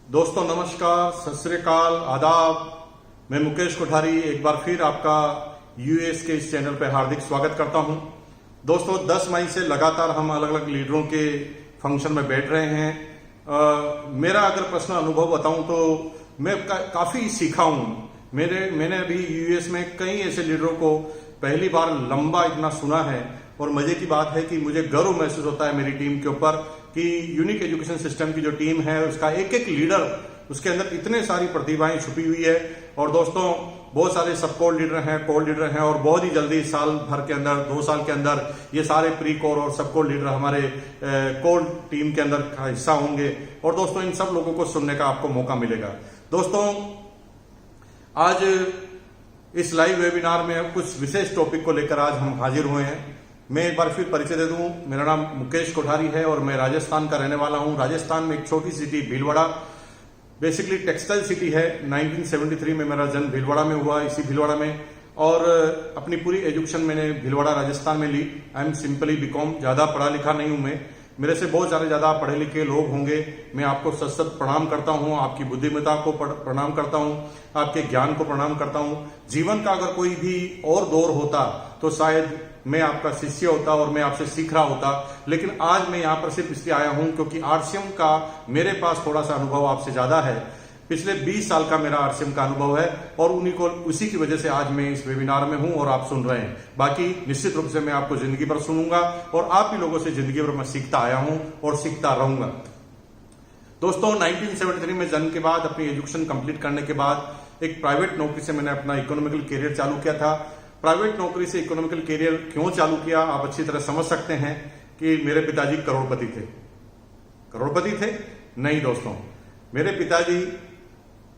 दोस्तों नमस्कार, सत श्री अकाल, आदाब। मैं मुकेश कोठारी एक बार फिर आपका यूएस के इस चैनल पर हार्दिक स्वागत करता हूं। दोस्तों 10 मई से लगातार हम अलग अलग लीडरों के फंक्शन में बैठ रहे हैं। मेरा अगर पर्सनल अनुभव बताऊं तो मैं काफी सीखा हूं। मैंने अभी यूएस में कई ऐसे लीडरों को पहली बार लंबा इतना सुना है और मजे की बात है कि मुझे गर्व महसूस होता है मेरी टीम के ऊपर कि यूनिक एजुकेशन सिस्टम की जो टीम है उसका एक एक लीडर, उसके अंदर इतने सारी प्रतिभाएं छुपी हुई है। और दोस्तों बहुत सारे सब कोर लीडर हैं, कोर लीडर हैं और बहुत ही जल्दी साल भर के अंदर 2 साल के अंदर ये सारे प्री कोर और सब कोर लीडर हमारे कोर टीम के अंदर का हिस्सा होंगे। और दोस्तों इन सब लोगों को सुनने का आपको मौका मिलेगा। दोस्तों आज इस लाइव वेबिनार में कुछ विशेष टॉपिक को लेकर आज हम हाजिर हुए हैं। मैं एक बार फिर परिचय दे दूं, मेरा नाम मुकेश कोठारी है और मैं राजस्थान का रहने वाला हूं। राजस्थान में एक छोटी city Bhilwara, basically textile city है। 1973 में मेरा जन्म भीलवाड़ा में हुआ, इसी भीलवाड़ा में, और अपनी पूरी एजुकेशन मैंने भीलवाड़ा राजस्थान में ली। आई एम सिंपली बीकॉम, ज्यादा पढ़ा लिखा नहीं हूं मैं। मेरे से बहुत सारे ज्यादा पढ़े लिखे लोग होंगे। मैं आपको सत सत प्रणाम करता हूं, आपकी बुद्धिमत्ता को प्रणाम करता हूं, आपके ज्ञान को प्रणाम करता हूं। जीवन का अगर कोई भी और दौर होता तो शायद मैं आपका शिष्य होता और मैं आपसे सीख रहा होता, लेकिन आज मैं यहाँ पर सिर्फ इसलिए आया हूं क्योंकि आरसीएम का मेरे पास थोड़ा सा अनुभव आपसे ज्यादा है। पिछले 20 साल का मेरा आरसीएम का अनुभव है और उसी की वजह से आज मैं इस वेबिनार में हूं और आप सुन रहे हैं। बाकी निश्चित रूप से मैं आपको जिंदगी भर सुनूंगा और आप भी लोगों से जिंदगी भर मैं सीखता आया हूं और सीखता रहूंगा। दोस्तों 1973 में जन्म के बाद अपनी एजुकेशन कंप्लीट करने के बाद एक प्राइवेट नौकरी से मैंने अपना इकोनॉमिकल कैरियर चालू किया था। प्राइवेट नौकरी से इकोनॉमिकल कैरियर क्यों चालू किया आप अच्छी तरह समझ सकते हैं कि मेरे पिताजी करोड़पति थे। करोड़पति थे? नहीं दोस्तों, मेरे पिताजी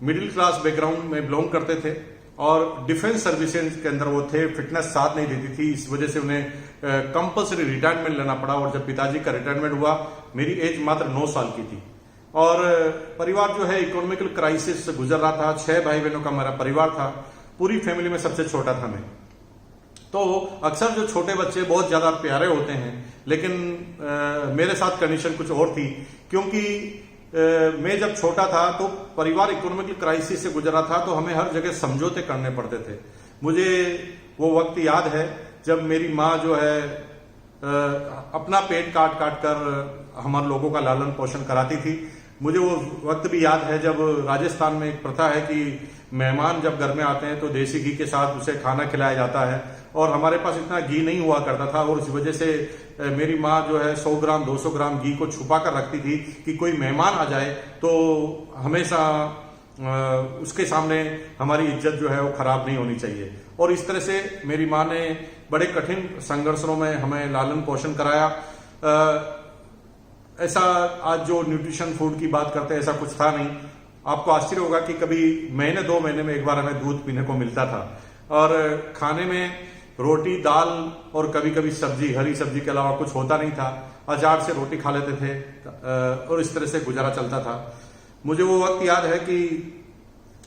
मिडिल क्लास बैकग्राउंड में बिलोंग करते थे और डिफेंस सर्विसेज के अंदर वो थे। फिटनेस साथ नहीं देती थी, इस वजह से उन्हें कंपल्सरी रिटायरमेंट लेना पड़ा। और जब पिताजी का रिटायरमेंट हुआ मेरी एज मात्र 9 साल की थी और परिवार जो है इकोनॉमिकल क्राइसिस से गुजर रहा था। 6 भाई बहनों का मेरा परिवार था, पूरी फैमिली में सबसे छोटा था मैं। तो अक्सर जो छोटे बच्चे बहुत ज्यादा प्यारे होते हैं, लेकिन मेरे साथ कंडीशन कुछ और थी क्योंकि मैं जब छोटा था तो परिवार इकोनॉमिकल क्राइसिस से गुजरा था, तो हमें हर जगह समझौते करने पड़ते थे। मुझे वो वक्त याद है जब मेरी माँ जो है अपना पेट काट काट कर हमारे लोगों का लालन पोषण कराती थी। मुझे वो वक्त भी याद है जब राजस्थान में एक प्रथा है कि मेहमान जब घर में आते हैं तो देसी घी के साथ उसे खाना खिलाया जाता है और हमारे पास इतना घी नहीं हुआ करता था और इस वजह से मेरी माँ जो है 100 ग्राम 200 ग्राम घी को छुपा कर रखती थी कि कोई मेहमान आ जाए तो हमेशा उसके सामने हमारी इज्जत जो है वो खराब नहीं होनी चाहिए। और इस तरह से मेरी माँ ने बड़े कठिन संघर्षों में हमें लालन पोषण कराया। ऐसा आज जो न्यूट्रिशन फूड की बात करते हैं ऐसा कुछ था नहीं। आपको आश्चर्य होगा कि कभी महीने 2 महीने में एक बार हमें दूध पीने को मिलता था और खाने में रोटी दाल और कभी कभी सब्जी, हरी सब्जी के अलावा कुछ होता नहीं था। अचार से रोटी खा लेते थे और इस तरह से गुजारा चलता था। मुझे वो वक्त याद है कि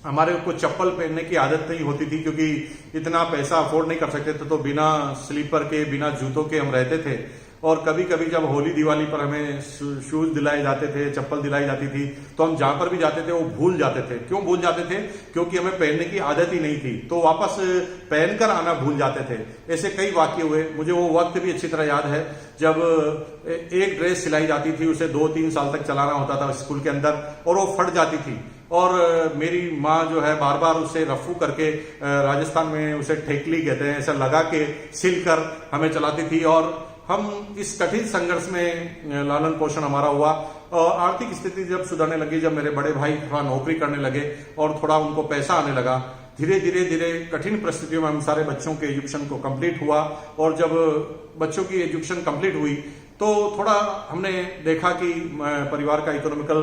हमारे को चप्पल पहनने की आदत नहीं होती थी क्योंकि इतना पैसा अफोर्ड नहीं कर सकते थे, तो बिना स्लीपर के बिना जूतों के हम रहते थे। और कभी कभी जब होली दिवाली पर हमें शूज दिलाए जाते थे, चप्पल दिलाई जाती थी, तो हम जहां पर भी जाते थे वो भूल जाते थे। क्यों भूल जाते थे? क्योंकि हमें पहनने की आदत ही नहीं थी, तो वापस पहनकर आना भूल जाते थे। ऐसे कई वाक्य हुए। मुझे वो वक्त भी अच्छी तरह याद है जब एक ड्रेस सिलाई जाती थी, उसे 2-3 साल तक चलाना होता था स्कूल के अंदर और वो फट जाती थी और मेरी माँ जो है बार बार उसे रफू करके, राजस्थान में उसे ठेकली कहते हैं, ऐसा लगा के सिल कर हमें चलाती थी। और हम इस कठिन संघर्ष में लालन पोषण हमारा हुआ। और आर्थिक स्थिति जब सुधरने लगी, जब मेरे बड़े भाई थोड़ा नौकरी करने लगे और थोड़ा उनको पैसा आने लगा, धीरे धीरे कठिन परिस्थितियों में हम सारे बच्चों के एजुकेशन को कंप्लीट हुआ। और जब बच्चों की एजुकेशन कंप्लीट हुई तो थोड़ा हमने देखा कि परिवार का इकोनॉमिकल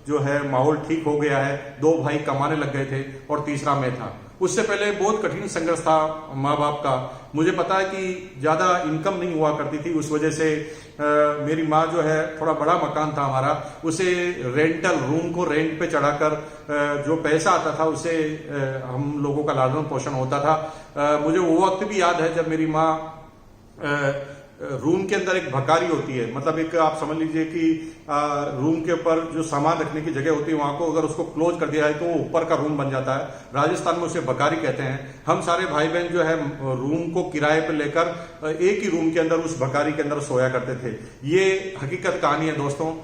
जो है माहौल ठीक हो गया है। 2 भाई कमाने लग गए थे और तीसरा मैं था। उससे पहले बहुत कठिन संघर्ष था माँ बाप का। मुझे पता है कि ज्यादा इनकम नहीं हुआ करती थी, उस वजह से मेरी माँ जो है, थोड़ा बड़ा मकान था हमारा, उसे रेंटल रूम को रेंट पे चढ़ाकर जो पैसा आता था उसे हम लोगों का लालन पोषण होता था। मुझे वो वक्त भी याद है जब मेरी माँ रूम के अंदर एक भकारी होती है, मतलब एक आप समझ लीजिए कि रूम के ऊपर जो सामान रखने की जगह होती है वहां को अगर उसको क्लोज कर दिया है तो वो ऊपर का रूम बन जाता है। राजस्थान में उसे भकारी कहते हैं। हम सारे भाई बहन जो है रूम को किराए पर लेकर एक ही रूम के अंदर उस भकारी के अंदर सोया करते थे। ये हकीकत कहानी है दोस्तों।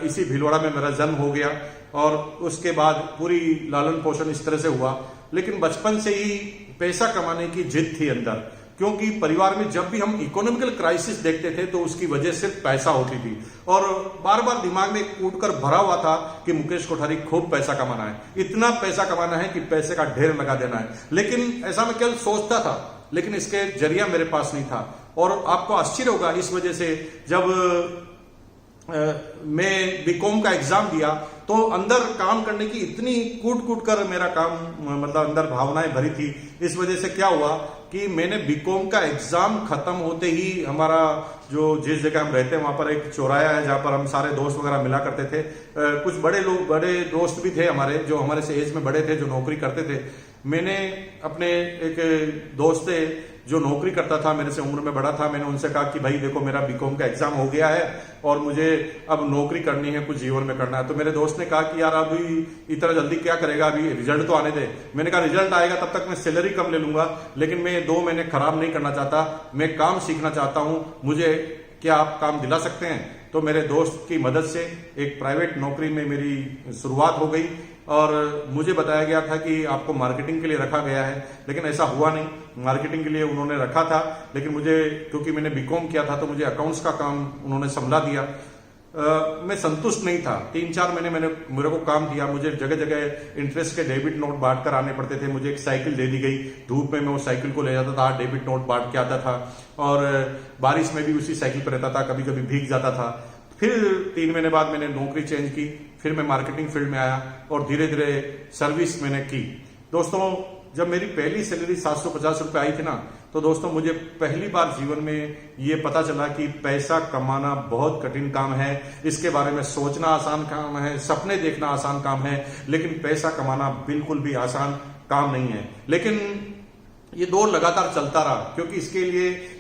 इसी भीलवाड़ा में मेरा जन्म हो गया और उसके बाद पूरी लालन पोषण इस तरह से हुआ। लेकिन बचपन से ही पैसा कमाने की जिद थी अंदर, क्योंकि परिवार में जब भी हम इकोनॉमिकल क्राइसिस देखते थे तो उसकी वजह सिर्फ पैसा होती थी और बार बार दिमाग में कूट कर भरा हुआ था कि मुकेश कोठारी खूब पैसा कमाना है, इतना पैसा कमाना है कि पैसे का ढेर लगा देना है। लेकिन ऐसा मैं केवल सोचता था, लेकिन इसके जरिया मेरे पास नहीं था। और आपको आश्चर्य होगा इस वजह से, जब मैं बीकॉम का एग्जाम दिया तो अंदर काम करने की इतनी कूट कूट कर मेरा काम, मतलब अंदर भावनाएं भरी थी। इस वजह से क्या हुआ कि मैंने बीकॉम का एग्जाम खत्म होते ही, हमारा जो जिस जगह हम रहते हैं वहां पर एक चौराहा है जहां पर हम सारे दोस्त वगैरह मिला करते थे। कुछ बड़े दोस्त भी थे हमारे जो हमारे से एज में बड़े थे, जो नौकरी करते थे। मैंने अपने एक दोस्त से जो नौकरी करता था, मेरे से उम्र में बड़ा था, मैंने उनसे कहा कि भाई देखो मेरा बीकॉम का एग्जाम हो गया है और मुझे अब नौकरी करनी है, कुछ जीवन में करना है। तो मेरे दोस्त ने कहा कि यार अभी इतना जल्दी क्या करेगा, अभी रिजल्ट तो आने दे। मैंने कहा रिजल्ट आएगा तब तक मैं सैलरी कम ले लूंगा, लेकिन मैं 2 महीने खराब नहीं करना चाहता, मैं काम सीखना चाहता हूं, मुझे क्या आप काम दिला सकते हैं? तो मेरे दोस्त की मदद से एक प्राइवेट नौकरी में मेरी शुरुआत हो गई और मुझे बताया गया था कि आपको मार्केटिंग के लिए रखा गया है, लेकिन ऐसा हुआ नहीं। मार्केटिंग के लिए उन्होंने रखा था, लेकिन मुझे, क्योंकि मैंने बीकॉम किया था तो मुझे अकाउंट्स का काम उन्होंने संभला दिया। मैं संतुष्ट नहीं था। 3-4 महीने मेरे को काम दिया, मुझे जगह जगह इंटरेस्ट के डेबिट नोट बांट कर आने पड़ते थे। मुझे एक साइकिल दे दी गई, धूप में मैं वो साइकिल को ले जाता था, डेबिट नोट बांट के आता था और बारिश में भी उसी साइकिल पर रहता था, कभी कभी भीग जाता था। फिर 3 महीने बाद मैंने नौकरी चेंज की, फिर मैं मार्केटिंग फील्ड में आया और धीरे धीरे सर्विस मैंने की। दोस्तों, जब मेरी पहली सैलरी 750 रुपए आई थी ना, तो दोस्तों मुझे पहली बार जीवन में ये पता चला कि पैसा कमाना बहुत कठिन काम है। इसके बारे में सोचना आसान काम है, सपने देखना आसान काम है, लेकिन पैसा कमाना बिल्कुल भी आसान काम नहीं है। लेकिन ये दौर लगातार चलता रहा, क्योंकि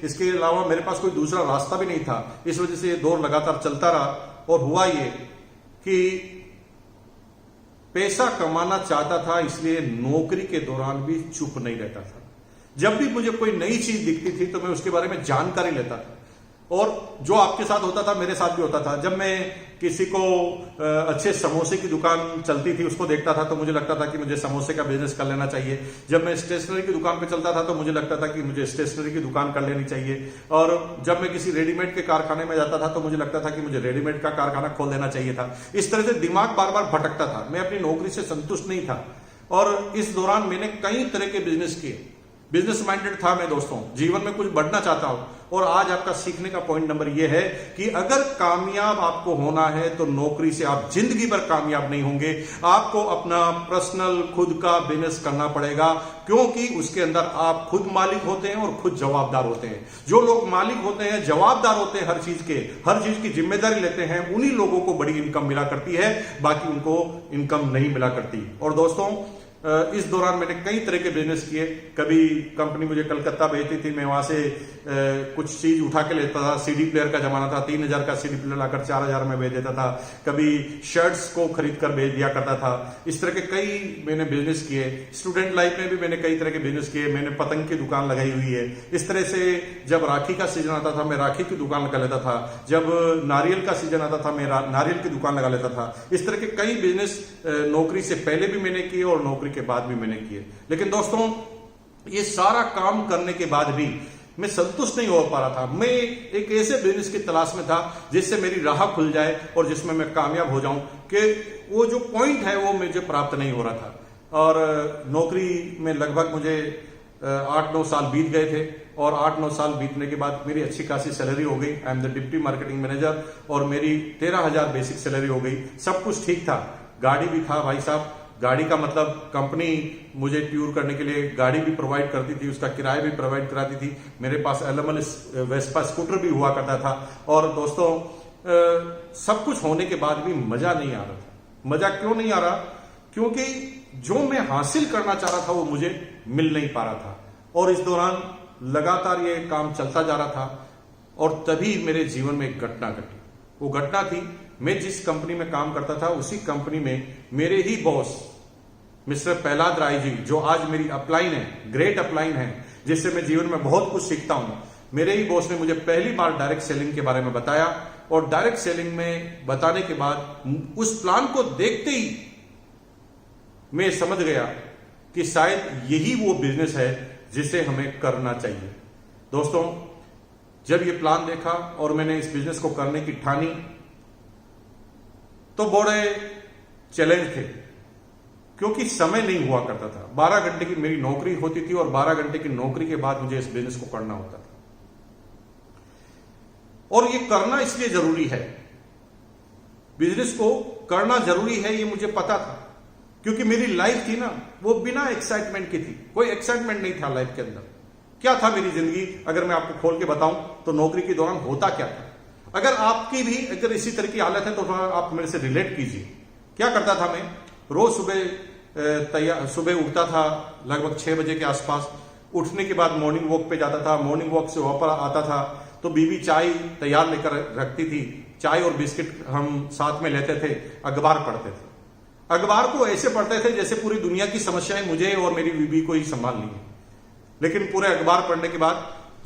इसके अलावा मेरे पास कोई दूसरा रास्ता भी नहीं था। इस वजह से ये दौर लगातार चलता रहा और हुआ ये कि पैसा कमाना चाहता था, इसलिए नौकरी के दौरान भी चुप नहीं रहता था। जब भी मुझे कोई नई चीज दिखती थी तो मैं उसके बारे में जानकारी लेता था, और जो आपके साथ होता था मेरे साथ भी होता था। जब मैं किसी को अच्छे समोसे की दुकान चलती थी उसको देखता था तो मुझे लगता था कि मुझे समोसे का बिजनेस कर लेना चाहिए। जब मैं स्टेशनरी की दुकान पे चलता था तो मुझे लगता था कि मुझे स्टेशनरी की दुकान कर लेनी चाहिए। और जब मैं किसी रेडीमेड के कारखाने में जाता था तो मुझे लगता था कि मुझे रेडीमेड का कारखाना खोल देना चाहिए था। इस तरह से दिमाग बार बार भटकता था, मैं अपनी नौकरी से संतुष्ट नहीं था। और इस दौरान मैंने कई तरह के बिजनेस किए, बिजनेस माइंडेड था मैं दोस्तों, जीवन में कुछ बढ़ना चाहता हूं। और आज आपका सीखने का पॉइंट नंबर यह है कि अगर कामयाब आपको होना है तो नौकरी से आप जिंदगी भर कामयाब नहीं होंगे। आपको अपना पर्सनल खुद का बिजनेस करना पड़ेगा, क्योंकि उसके अंदर आप खुद मालिक होते हैं और खुद जवाबदार होते हैं। जो लोग मालिक होते हैं, जवाबदार होते हैं, हर चीज की जिम्मेदारी लेते हैं, उन्हीं लोगों को बड़ी इनकम मिला करती है, बाकी उनको इनकम नहीं मिला करती। और दोस्तों, इस दौरान मैंने कई तरह के बिजनेस किए। कभी कंपनी मुझे कलकत्ता भेजती थी, मैं वहां से कुछ चीज उठा के लेता था। सीडी प्लेयर का जमाना था, 3000 का सीडी प्लेयर लाकर 4000 में भेज देता था। कभी शर्ट्स को खरीद कर भेज दिया करता था। इस तरह के कई मैंने बिजनेस किए। स्टूडेंट लाइफ में भी मैंने कई तरह के बिजनेस किए। मैंने पतंग की दुकान लगाई हुई है। इस तरह से जब राखी का सीजन आता था मैं राखी की दुकान लगा लेता था। जब नारियल का सीजन आता था मैं नारियल की दुकान लगा लेता था। इस तरह के कई बिजनेस नौकरी से पहले भी मैंने किए और नौकरी के बाद भी मैंने किए। लेकिन दोस्तों, ये सारा काम करने के बाद भी मैं संतुष्ट नहीं हो पा रहा था। मैं एक ऐसे बिजनेस की तलाश में था जिससे मेरी राह खुल जाए और जिसमें मैं कामयाब हो जाऊं, कि वो जो पॉइंट है वो मुझे प्राप्त नहीं हो रहा था। और नौकरी में लगभग मुझे 8-9 साल बीत गए थे और 8-9 साल बीतने के बाद मेरी अच्छी खासी सैलरी हो गई। I am the deputy marketing manager और मेरी 13,000 बेसिक सैलरी हो गई। सब कुछ ठीक था, गाड़ी भी था भाई साहब। गाड़ी का मतलब कंपनी मुझे टूर करने के लिए गाड़ी भी प्रोवाइड करती थी, उसका किराया भी प्रोवाइड कराती थी। मेरे पास एलएमएल वेस्पा स्कूटर भी हुआ करता था। और दोस्तों, सब कुछ होने के बाद भी मजा नहीं आ रहा था। मजा क्यों नहीं आ रहा? क्योंकि जो मैं हासिल करना चाह रहा था वो मुझे मिल नहीं पा रहा था। और इस दौरान लगातार ये काम चलता जा रहा था। और तभी मेरे जीवन में एक घटना घटी। वो घटना थी, मैं जिस कंपनी में काम करता था उसी कंपनी में मेरे ही बॉस मिस्टर प्रहलाद राय जी, जो आज मेरी अपलाइन है, ग्रेट अपलाइन है, जिससे मैं जीवन में बहुत कुछ सीखता हूं, मेरे ही बॉस ने मुझे पहली बार डायरेक्ट सेलिंग के बारे में बताया। और डायरेक्ट सेलिंग में बताने के बाद उस प्लान को देखते ही मैं समझ गया कि शायद यही वो बिजनेस है जिसे हमें करना चाहिए। दोस्तों, जब ये प्लान देखा और मैंने इस बिजनेस को करने की ठानी तो बड़े चैलेंज थे, क्योंकि समय नहीं हुआ करता था। 12 घंटे की मेरी नौकरी होती थी और 12 घंटे की नौकरी के बाद मुझे इस बिजनेस को करना होता था। और ये करना इसलिए जरूरी है, बिजनेस को करना जरूरी है, ये मुझे पता था, क्योंकि मेरी लाइफ थी ना वो बिना एक्साइटमेंट की थी। कोई एक्साइटमेंट नहीं था लाइफ के अंदर। क्या था मेरी जिंदगी, अगर मैं आपको खोल के बताऊं तो नौकरी के दौरान होता क्या था। अगर आपकी भी अगर इसी तरह की हालत है तो आप मेरे से रिलेट कीजिए। क्या करता था मैं, रोज सुबह उठता था लगभग 6 बजे के आसपास। उठने के बाद मॉर्निंग वॉक पे जाता था। मॉर्निंग वॉक से वापस आता था तो बीवी चाय तैयार लेकर रखती थी। चाय और बिस्किट हम साथ में लेते थे, अखबार पढ़ते थे। अखबार को ऐसे पढ़ते थे जैसे पूरी दुनिया की समस्याएं मुझे और मेरी बीवी को ही संभाल ली है। लेकिन पूरे अखबार पढ़ने के बाद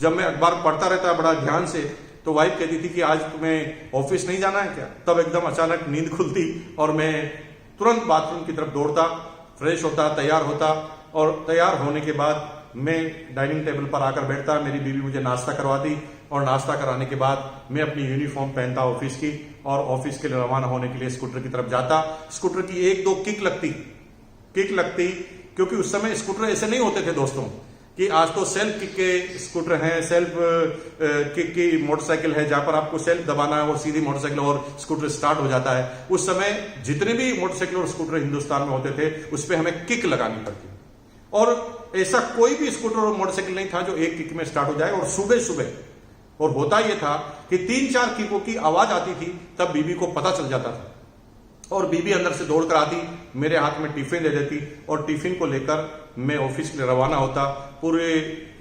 जब मैं अखबार पढ़ता रहता बड़ा ध्यान से, तो वाइफ कहती थी कि आज तुम्हें ऑफिस नहीं जाना है क्या। तब एकदम अचानक नींद खुलती और मैं तुरंत बाथरूम की तरफ दौड़ता, फ्रेश होता, तैयार होता। और तैयार होने के बाद मैं डाइनिंग टेबल पर आकर बैठता। मेरी बीवी मुझे नाश्ता करवाती और नाश्ता कराने के बाद मैं अपनी यूनिफॉर्म पहनता ऑफिस की और ऑफिस के लिए रवाना होने के लिए स्कूटर की तरफ जाता। स्कूटर की 1-2 किक लगती, क्योंकि उस समय स्कूटर ऐसे नहीं होते थे दोस्तों कि आज तो सेल्फ किक के स्कूटर हैं, सेल्फ किक की मोटरसाइकिल है जहां पर आपको सेल्फ दबाना है और सीधी मोटरसाइकिल और स्कूटर स्टार्ट हो जाता है। उस समय जितने भी मोटरसाइकिल और स्कूटर हिंदुस्तान में होते थे उस पर हमें किक लगानी पड़ती, और ऐसा कोई भी स्कूटर और मोटरसाइकिल नहीं था जो एक किक में स्टार्ट हो जाए। और सुबह और होता यह था कि 3-4 किकों की आवाज आती थी, तब बीबी को पता चल जाता था और बीबी अंदर से दौड़ कर आती, मेरे हाथ में टिफिन दे देती और टिफिन को लेकर मैं ऑफिस के लिए रवाना होता। पूरे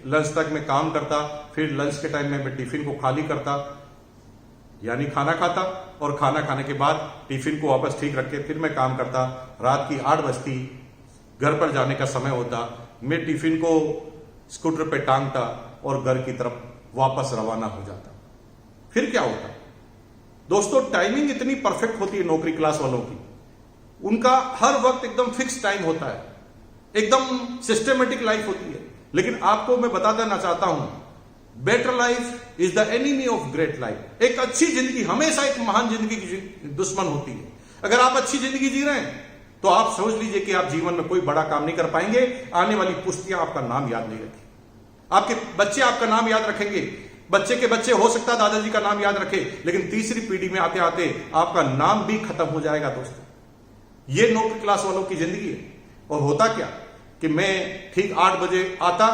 लंच तक मैं काम करता, फिर लंच के टाइम में मैं टिफिन को खाली करता, यानी खाना खाता, और खाना खाने के बाद टिफिन को वापस ठीक रख के फिर मैं काम करता। रात की 8 बजती, घर पर जाने का समय होता, मैं टिफिन को स्कूटर पे टांगता और घर की तरफ वापस रवाना हो जाता। फिर क्या होता दोस्तों, टाइमिंग इतनी परफेक्ट होती है नौकरी क्लास वालों की, उनका हर वक्त एकदम फिक्स टाइम होता है, एकदम सिस्टमेटिक लाइफ होती है। लेकिन आपको मैं बता देना चाहता हूं, better life is the enemy of great life. एक अच्छी जिंदगी हमेशा एक महान जिंदगी की दुश्मन होती है। अगर आप अच्छी जिंदगी जी रहे हैं तो आप सोच लीजिए कि आप जीवन में कोई बड़ा काम नहीं कर पाएंगे। आने वाली पुश्तियां आपका नाम याद नहीं रखेंगी, आपके बच्चे आपका नाम याद रखेंगे, बच्चे के बच्चे हो सकता है दादाजी का नाम याद रखे, लेकिन तीसरी पीढ़ी में आते आते आपका नाम भी खत्म हो जाएगा। दोस्तों, ये नौकरी क्लास वालों की जिंदगी है। और होता क्या कि मैं ठीक 8 बजे आता,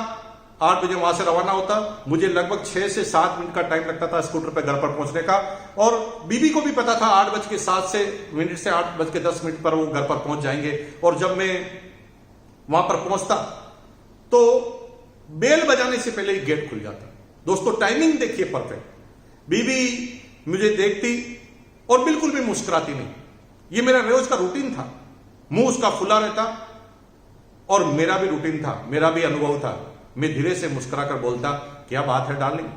8 बजे वहां से रवाना होता। मुझे लगभग 6 से 7 मिनट का टाइम लगता था स्कूटर पर घर पर पहुंचने का, और बीबी को भी पता था 8:07 मिनट से 8:10 पर वो घर पर पहुंच जाएंगे। और जब मैं वहां पर पहुंचता तो बेल बजाने से पहले ही गेट खुल जाता। दोस्तों, टाइमिंग देखिए परफेक्ट। बीबी मुझे देखती और बिल्कुल भी मुस्कुराती नहीं। ये मेरा रोज का रूटीन था। मुंह उसका फुला रहता और मेरा भी रूटीन था, मेरा भी अनुभव था। मैं धीरे से मुस्कुराकर बोलता, क्या बात है डार्लिंग।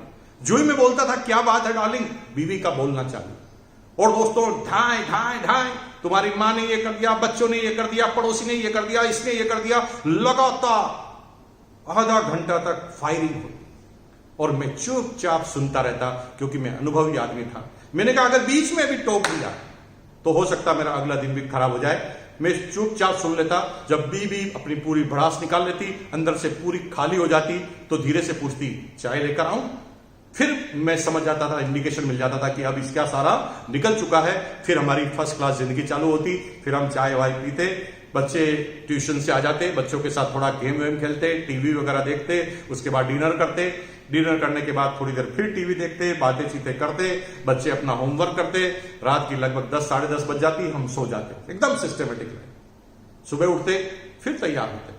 जो ही मैं बोलता था क्या बात है डार्लिंग, बीबी का बोलना चालू। और दोस्तों, ढाई ढाई ढाई, तुम्हारी मां ने ये कर दिया, बच्चों ने ये कर दिया, पड़ोसी ने ये कर दिया, इसने ये कर दिया, लगातार आधा घंटा तक फायरिंग हुई। और मैं चुपचाप सुनता रहता, क्योंकि मैं अनुभवी आदमी था। मैंने कहा अगर बीच में भी टोक दिया तो हो सकता मेरा अगला दिन भी खराब हो जाए। मैं चुपचाप सुन लेता। जब बीबी अपनी पूरी भड़ास निकाल लेती, अंदर से पूरी खाली हो जाती, तो धीरे से पूछती, चाय लेकर आऊं। फिर मैं समझ जाता था, इंडिकेशन मिल जाता था कि अब इसका सारा निकल चुका है। फिर हमारी फर्स्ट क्लास जिंदगी चालू होती। फिर हम चाय वाय पीते, बच्चे ट्यूशन से आ जाते, बच्चों के साथ थोड़ा गेम वेम खेलते, टीवी वगैरह देखते, उसके बाद डिनर करते। डिनर करने के बाद थोड़ी देर फिर टीवी देखते, बातें चीतें करते, बच्चे अपना होमवर्क करते। रात की लगभग 10 साढ़े 10 बज जाती, हम सो जाते। एकदम सिस्टमेटिक लाइफ। सुबह उठते, फिर तैयार होते,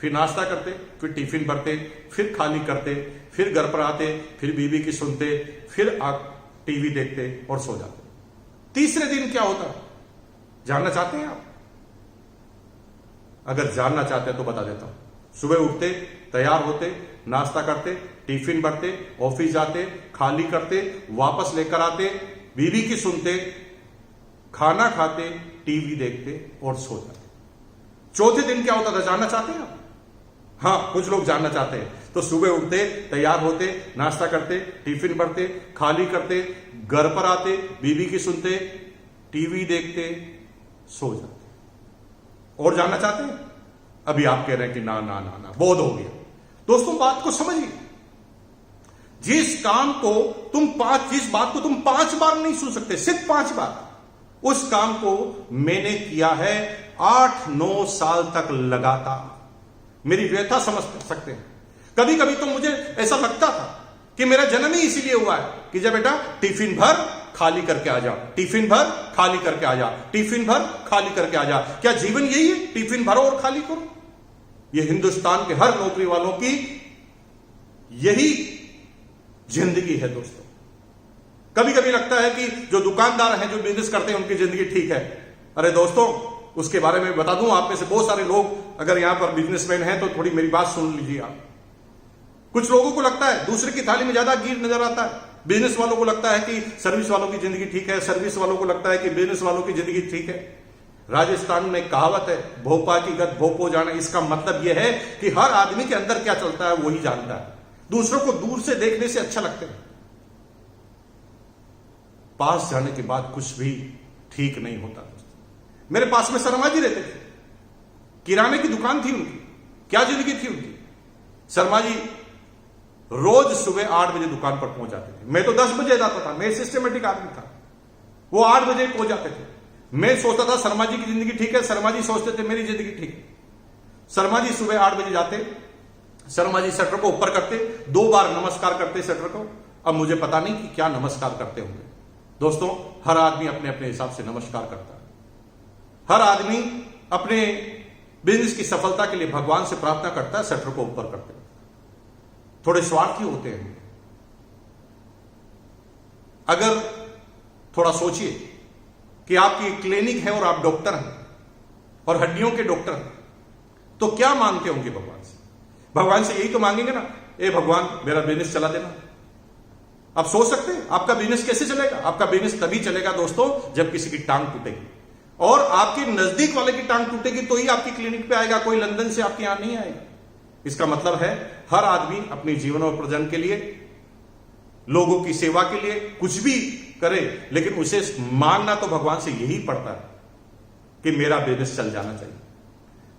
फिर नाश्ता करते, फिर टिफिन भरते, फिर खाली करते, फिर घर पर आते, फिर बीवी की सुनते, फिर टीवी देखते और सो जाते। तीसरे दिन क्या होता जानना चाहते हैं आप? अगर जानना चाहते हैं तो बता देता हूं। सुबह उठते, तैयार होते, नाश्ता करते, टिफिन भरते, ऑफिस जाते, खाली करते, वापस लेकर आते, बीवी की सुनते, खाना खाते, टीवी देखते और सो जाते। चौथे दिन क्या होता था जानना चाहते हैं आप? हाँ, कुछ लोग जानना चाहते हैं। तो सुबह उठते, तैयार होते, नाश्ता करते, टिफिन भरते, खाली करते, घर पर आते, बीवी की सुनते, टीवी देखते, सो जाते। और जानना चाहते हैं? अभी आप कह रहे हैं कि ना ना ना ना, बहुत हो गया। दोस्तों, बात को समझिए। जिस बात को तुम 5 बार नहीं सुन सकते, सिर्फ 5 बार, उस काम को मैंने किया है 8-9 साल तक लगातार। मेरी व्यथा समझ सकते हैं। कभी कभी तो मुझे ऐसा लगता था कि मेरा जन्म ही इसीलिए हुआ है कि जब बेटा टिफिन भर खाली करके आ जा, टिफिन भर खाली करके आ जा, टिफिन भर खाली करके आ जा। क्या जीवन यही है? टिफिन भरो और खाली करो? यह हिंदुस्तान के हर नौकरी वालों की यही जिंदगी है दोस्तों। कभी कभी लगता है कि जो दुकानदार हैं, जो बिजनेस करते हैं, उनकी जिंदगी ठीक है। अरे दोस्तों, उसके बारे में बता दूं, आप में से बहुत सारे लोग अगर यहां पर बिजनेसमैन हैं तो थोड़ी मेरी बात सुन लीजिए आप। कुछ लोगों को लगता है दूसरे की थाली में ज्यादा घी नजर आता है। बिजनेस वालों को लगता है कि सर्विस वालों की जिंदगी ठीक है, सर्विस वालों को लगता है कि बिजनेस वालों की जिंदगी ठीक है। राजस्थान में कहावत है, भोपा की गत भोपो जाना। इसका मतलब यह है कि हर आदमी के अंदर क्या चलता है वही जानता है। दूसरों को दूर से देखने से अच्छा लगता है, पास जाने के बाद कुछ भी ठीक नहीं होता। मेरे पास में शर्मा जी रहते थे, किराने की दुकान थी उनकी। क्या जिंदगी थी उनकी? शर्मा जी रोज सुबह 8 बजे दुकान पर पहुंच जाते थे। मैं तो 10 बजे जाता था, मैं सिस्टमेटिक आदमी था। वो 8 बजे पहुंच जाते थे। मैं सोचता था शर्मा जी की जिंदगी ठीक है, शर्मा जी सोचते थे मेरी जिंदगी ठीक है। शर्मा जी सुबह 8 बजे जाते, शर्मा जी शटर को ऊपर करते, 2 बार नमस्कार करते शटर को। अब मुझे पता नहीं कि क्या नमस्कार करते होंगे। दोस्तों, हर आदमी अपने अपने हिसाब से नमस्कार करता है। हर आदमी अपने बिजनेस की सफलता के लिए भगवान से प्रार्थना करता है, शटर को ऊपर करते हैं। थोड़े स्वार्थी होते हैं। अगर थोड़ा सोचिए कि आपकी क्लिनिक है और आप डॉक्टर हैं और हड्डियों के डॉक्टर हैं, तो क्या मांगते होंगे भगवान से? भगवान से यही तो मांगेंगे ना, ए भगवान मेरा बिजनेस चला देना। आप सोच सकते हैं आपका बिजनेस कैसे चलेगा? आपका बिजनेस तभी चलेगा दोस्तों जब किसी की टांग टूटेगी, और आपके नजदीक वाले की टांग टूटेगी तो ही आपकी क्लिनिक पे आएगा, कोई लंदन से आपके यहां नहीं आएगा। इसका मतलब है हर आदमी अपने जीवन और प्रजन के लिए, लोगों की सेवा के लिए कुछ भी करे, लेकिन उसे मांगना तो भगवान से यही पड़ता है कि मेरा बिजनेस चल जाना चाहिए।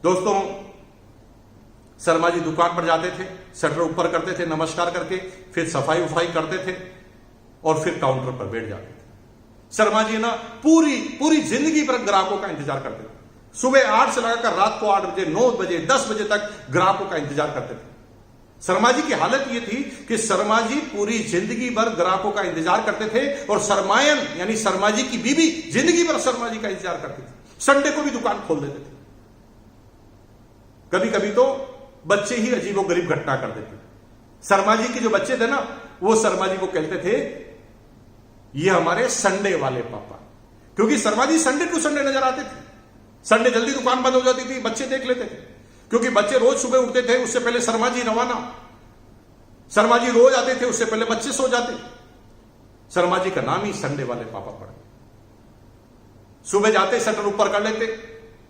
दोस्तों, शर्मा जी दुकान पर जाते थे, शटर ऊपर करते थे नमस्कार करके, फिर सफाई उफाई करते थे और फिर काउंटर पर बैठ जाते थे। शर्मा जी ना पूरी जिंदगी भर ग्राहकों का इंतजार करते थे। सुबह 8 से लगाकर रात को 8 बजे, 9 बजे, 10 बजे तक ग्राहकों का इंतजार करते थे। शर्मा जी की हालत यह थी कि शर्मा जी पूरी जिंदगी भर ग्राहकों का इंतजार करते थे और शर्मायन यानी शर्मा जी की बीवी जिंदगी भर शर्मा जी का इंतजार करती थी। संडे को भी दुकान खोल देते थे। कभी कभी तो बच्चे ही अजीबोगरीब घटना कर देते। शर्मा जी के जो बच्चे थे ना, वो शर्मा जी को कहते थे ये हमारे संडे वाले पापा, क्योंकि Sharma ji Sunday to Sunday नजर आते थे। संडे जल्दी दुकान बंद हो जाती थी, बच्चे देख लेते थे, क्योंकि बच्चे रोज सुबह उठते थे, उससे पहले शर्मा जी रवाना। शर्मा जी रोज आते थे, उससे पहले बच्चे सो जाते। शर्मा जी का नाम ही संडे वाले पापा पड़ गया। सुबह जाते शटर ऊपर कर लेते,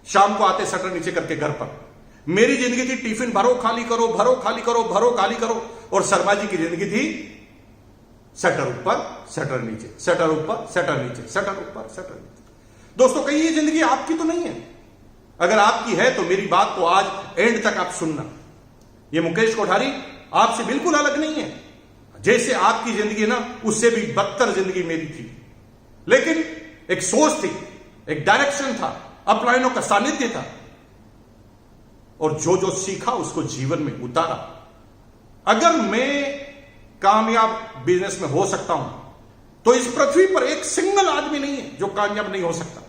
शाम को आते शटर नीचे करके घर पर। मेरी जिंदगी थी टिफिन भरो खाली करो, भरो खाली करो, भरो खाली करो, और शर्मा जी की जिंदगी थी शटर ऊपर शटर नीचे, शटर ऊपर शटर नीचे, शटर ऊपर शटर नीचे। दोस्तों, कहीं ये जिंदगी आपकी तो नहीं है। अगर आपकी है तो मेरी बात को आज एंड तक आप सुनना। ये मुकेश कोठारी आपसे बिल्कुल अलग नहीं है। जैसे आपकी जिंदगी ना, उससे भी बदतर जिंदगी मेरी थी, लेकिन एक सोच थी, एक डायरेक्शन था, अपलायनों का सानिध्य था, और जो जो सीखा उसको जीवन में उतारा। अगर मैं कामयाब बिजनेस में हो सकता हूं तो इस पृथ्वी पर एक सिंगल आदमी नहीं है जो कामयाब नहीं हो सकता।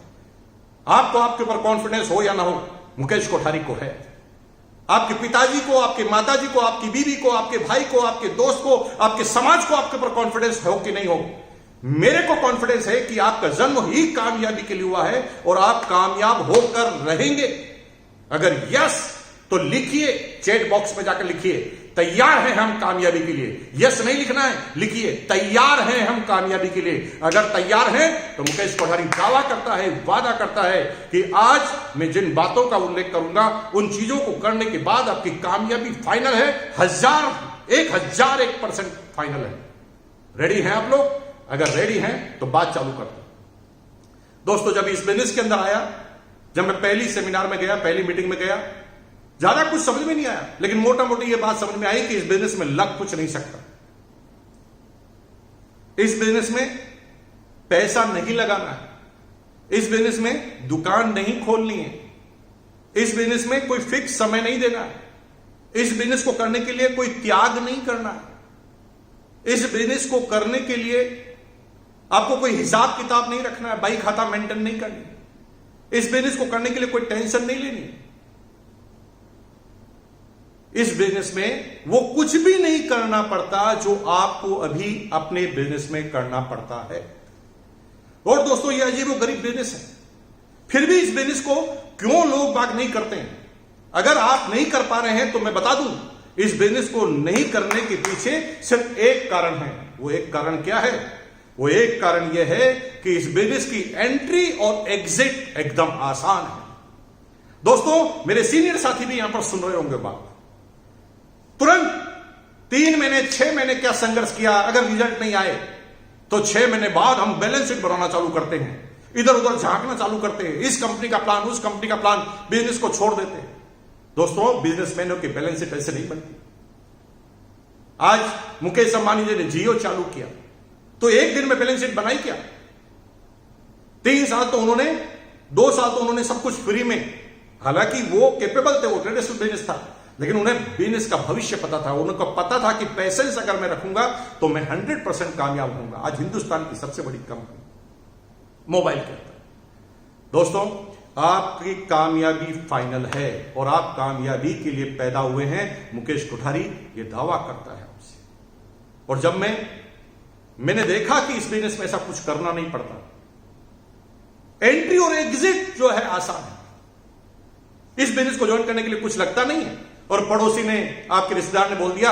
आपको आपके ऊपर कॉन्फिडेंस हो या ना हो, मुकेश कोठारी को है। आपके पिताजी को, आपके माताजी को, आपकी बीवी को, आपके भाई को, आपके दोस्त को, आपके समाज को आपके ऊपर कॉन्फिडेंस हो कि नहीं हो? मेरे को कॉन्फिडेंस है कि आपका जन्म ही कामयाबी के लिए हुआ है और आप कामयाब होकर रहेंगे। अगर यस तो लिखिए, चैट बॉक्स में जाकर लिखिए तैयार हैं हम कामयाबी के लिए। यस नहीं लिखना है, लिखिए तैयार हैं हम कामयाबी के लिए। अगर तैयार हैं तो मुकेश कोठारी दावा करता है, वादा करता है कि आज मैं जिन बातों का उल्लेख करूंगा उन चीजों को करने के बाद आपकी कामयाबी फाइनल है, 1001% फाइनल है। रेडी हैं आप लोग? अगर रेडी हैं तो बात चालू करते हैं। दोस्तों, जब इस बिजनेस के अंदर आया, जब मैं पहली सेमिनार में गया, पहली मीटिंग में गया, ज्यादा कुछ समझ में नहीं आया, लेकिन मोटा मोटी यह बात समझ में आई कि इस बिजनेस में लग कुछ नहीं सकता। इस बिजनेस में पैसा नहीं लगाना है, इस बिजनेस में दुकान नहीं खोलनी है, इस बिजनेस में कोई फिक्स समय नहीं देना है, इस बिजनेस को करने के लिए कोई त्याग नहीं करना है, इस बिजनेस को करने के लिए आपको कोई हिसाब किताब नहीं रखना है, बही खाता मेंटेन नहीं करनी, इस बिजनेस को करने के लिए कोई टेंशन नहीं लेनी। इस बिजनेस में वो कुछ भी नहीं करना पड़ता जो आपको अभी अपने बिजनेस में करना पड़ता है। और दोस्तों, ये अजीब और गरीब बिजनेस है, फिर भी इस बिजनेस को क्यों लोग बाग नहीं करते हैं? अगर आप नहीं कर पा रहे हैं तो मैं बता दूं, इस बिजनेस को नहीं करने के पीछे सिर्फ एक कारण है। वो एक कारण क्या है? वो एक कारण यह है कि इस बिजनेस की एंट्री और एग्जिट एकदम आसान है। दोस्तों, मेरे सीनियर साथी भी यहां पर सुन रहे होंगे बात। तुरंत 3 महीने 6 महीने क्या संघर्ष किया, अगर रिजल्ट नहीं आए तो 6 महीने बाद हम बैलेंस शीट बनाना चालू करते हैं, इधर उधर झांकना चालू करते हैं, इस कंपनी का प्लान, उस कंपनी का प्लान, बिजनेस को छोड़ देते हैं। दोस्तों, बिजनेसमैनों की बैलेंस शीट ऐसे नहीं बनती। आज मुकेश अंबानी जी ने जियो चालू किया तो एक दिन में बैलेंस शीट बनाई क्या? 3 साल तो उन्होंने, 2 साल तो उन्होंने सब कुछ फ्री में, हालांकि वो कैपेबल थे, वो ट्रेडिशनल बिजनेस था, लेकिन उन्हें बिजनेस का भविष्य पता था। उनको पता था कि पैसेंस अगर मैं रखूंगा तो मैं 100% कामयाब होऊंगा। आज हिंदुस्तान की सबसे बड़ी कंपनी मोबाइल के अंदर। दोस्तों, आपकी कामयाबी फाइनल है और आप कामयाबी के लिए पैदा हुए हैं। मुकेश कोठारी ये दावा करता है आपसे। और जब मैंने देखा कि इस बिजनेस में ऐसा कुछ करना नहीं पड़ता, एंट्री और एग्जिट जो है आसान है। इस बिजनेस को ज्वाइन करने के लिए कुछ लगता नहीं है। और पड़ोसी ने, आपके रिश्तेदार ने बोल दिया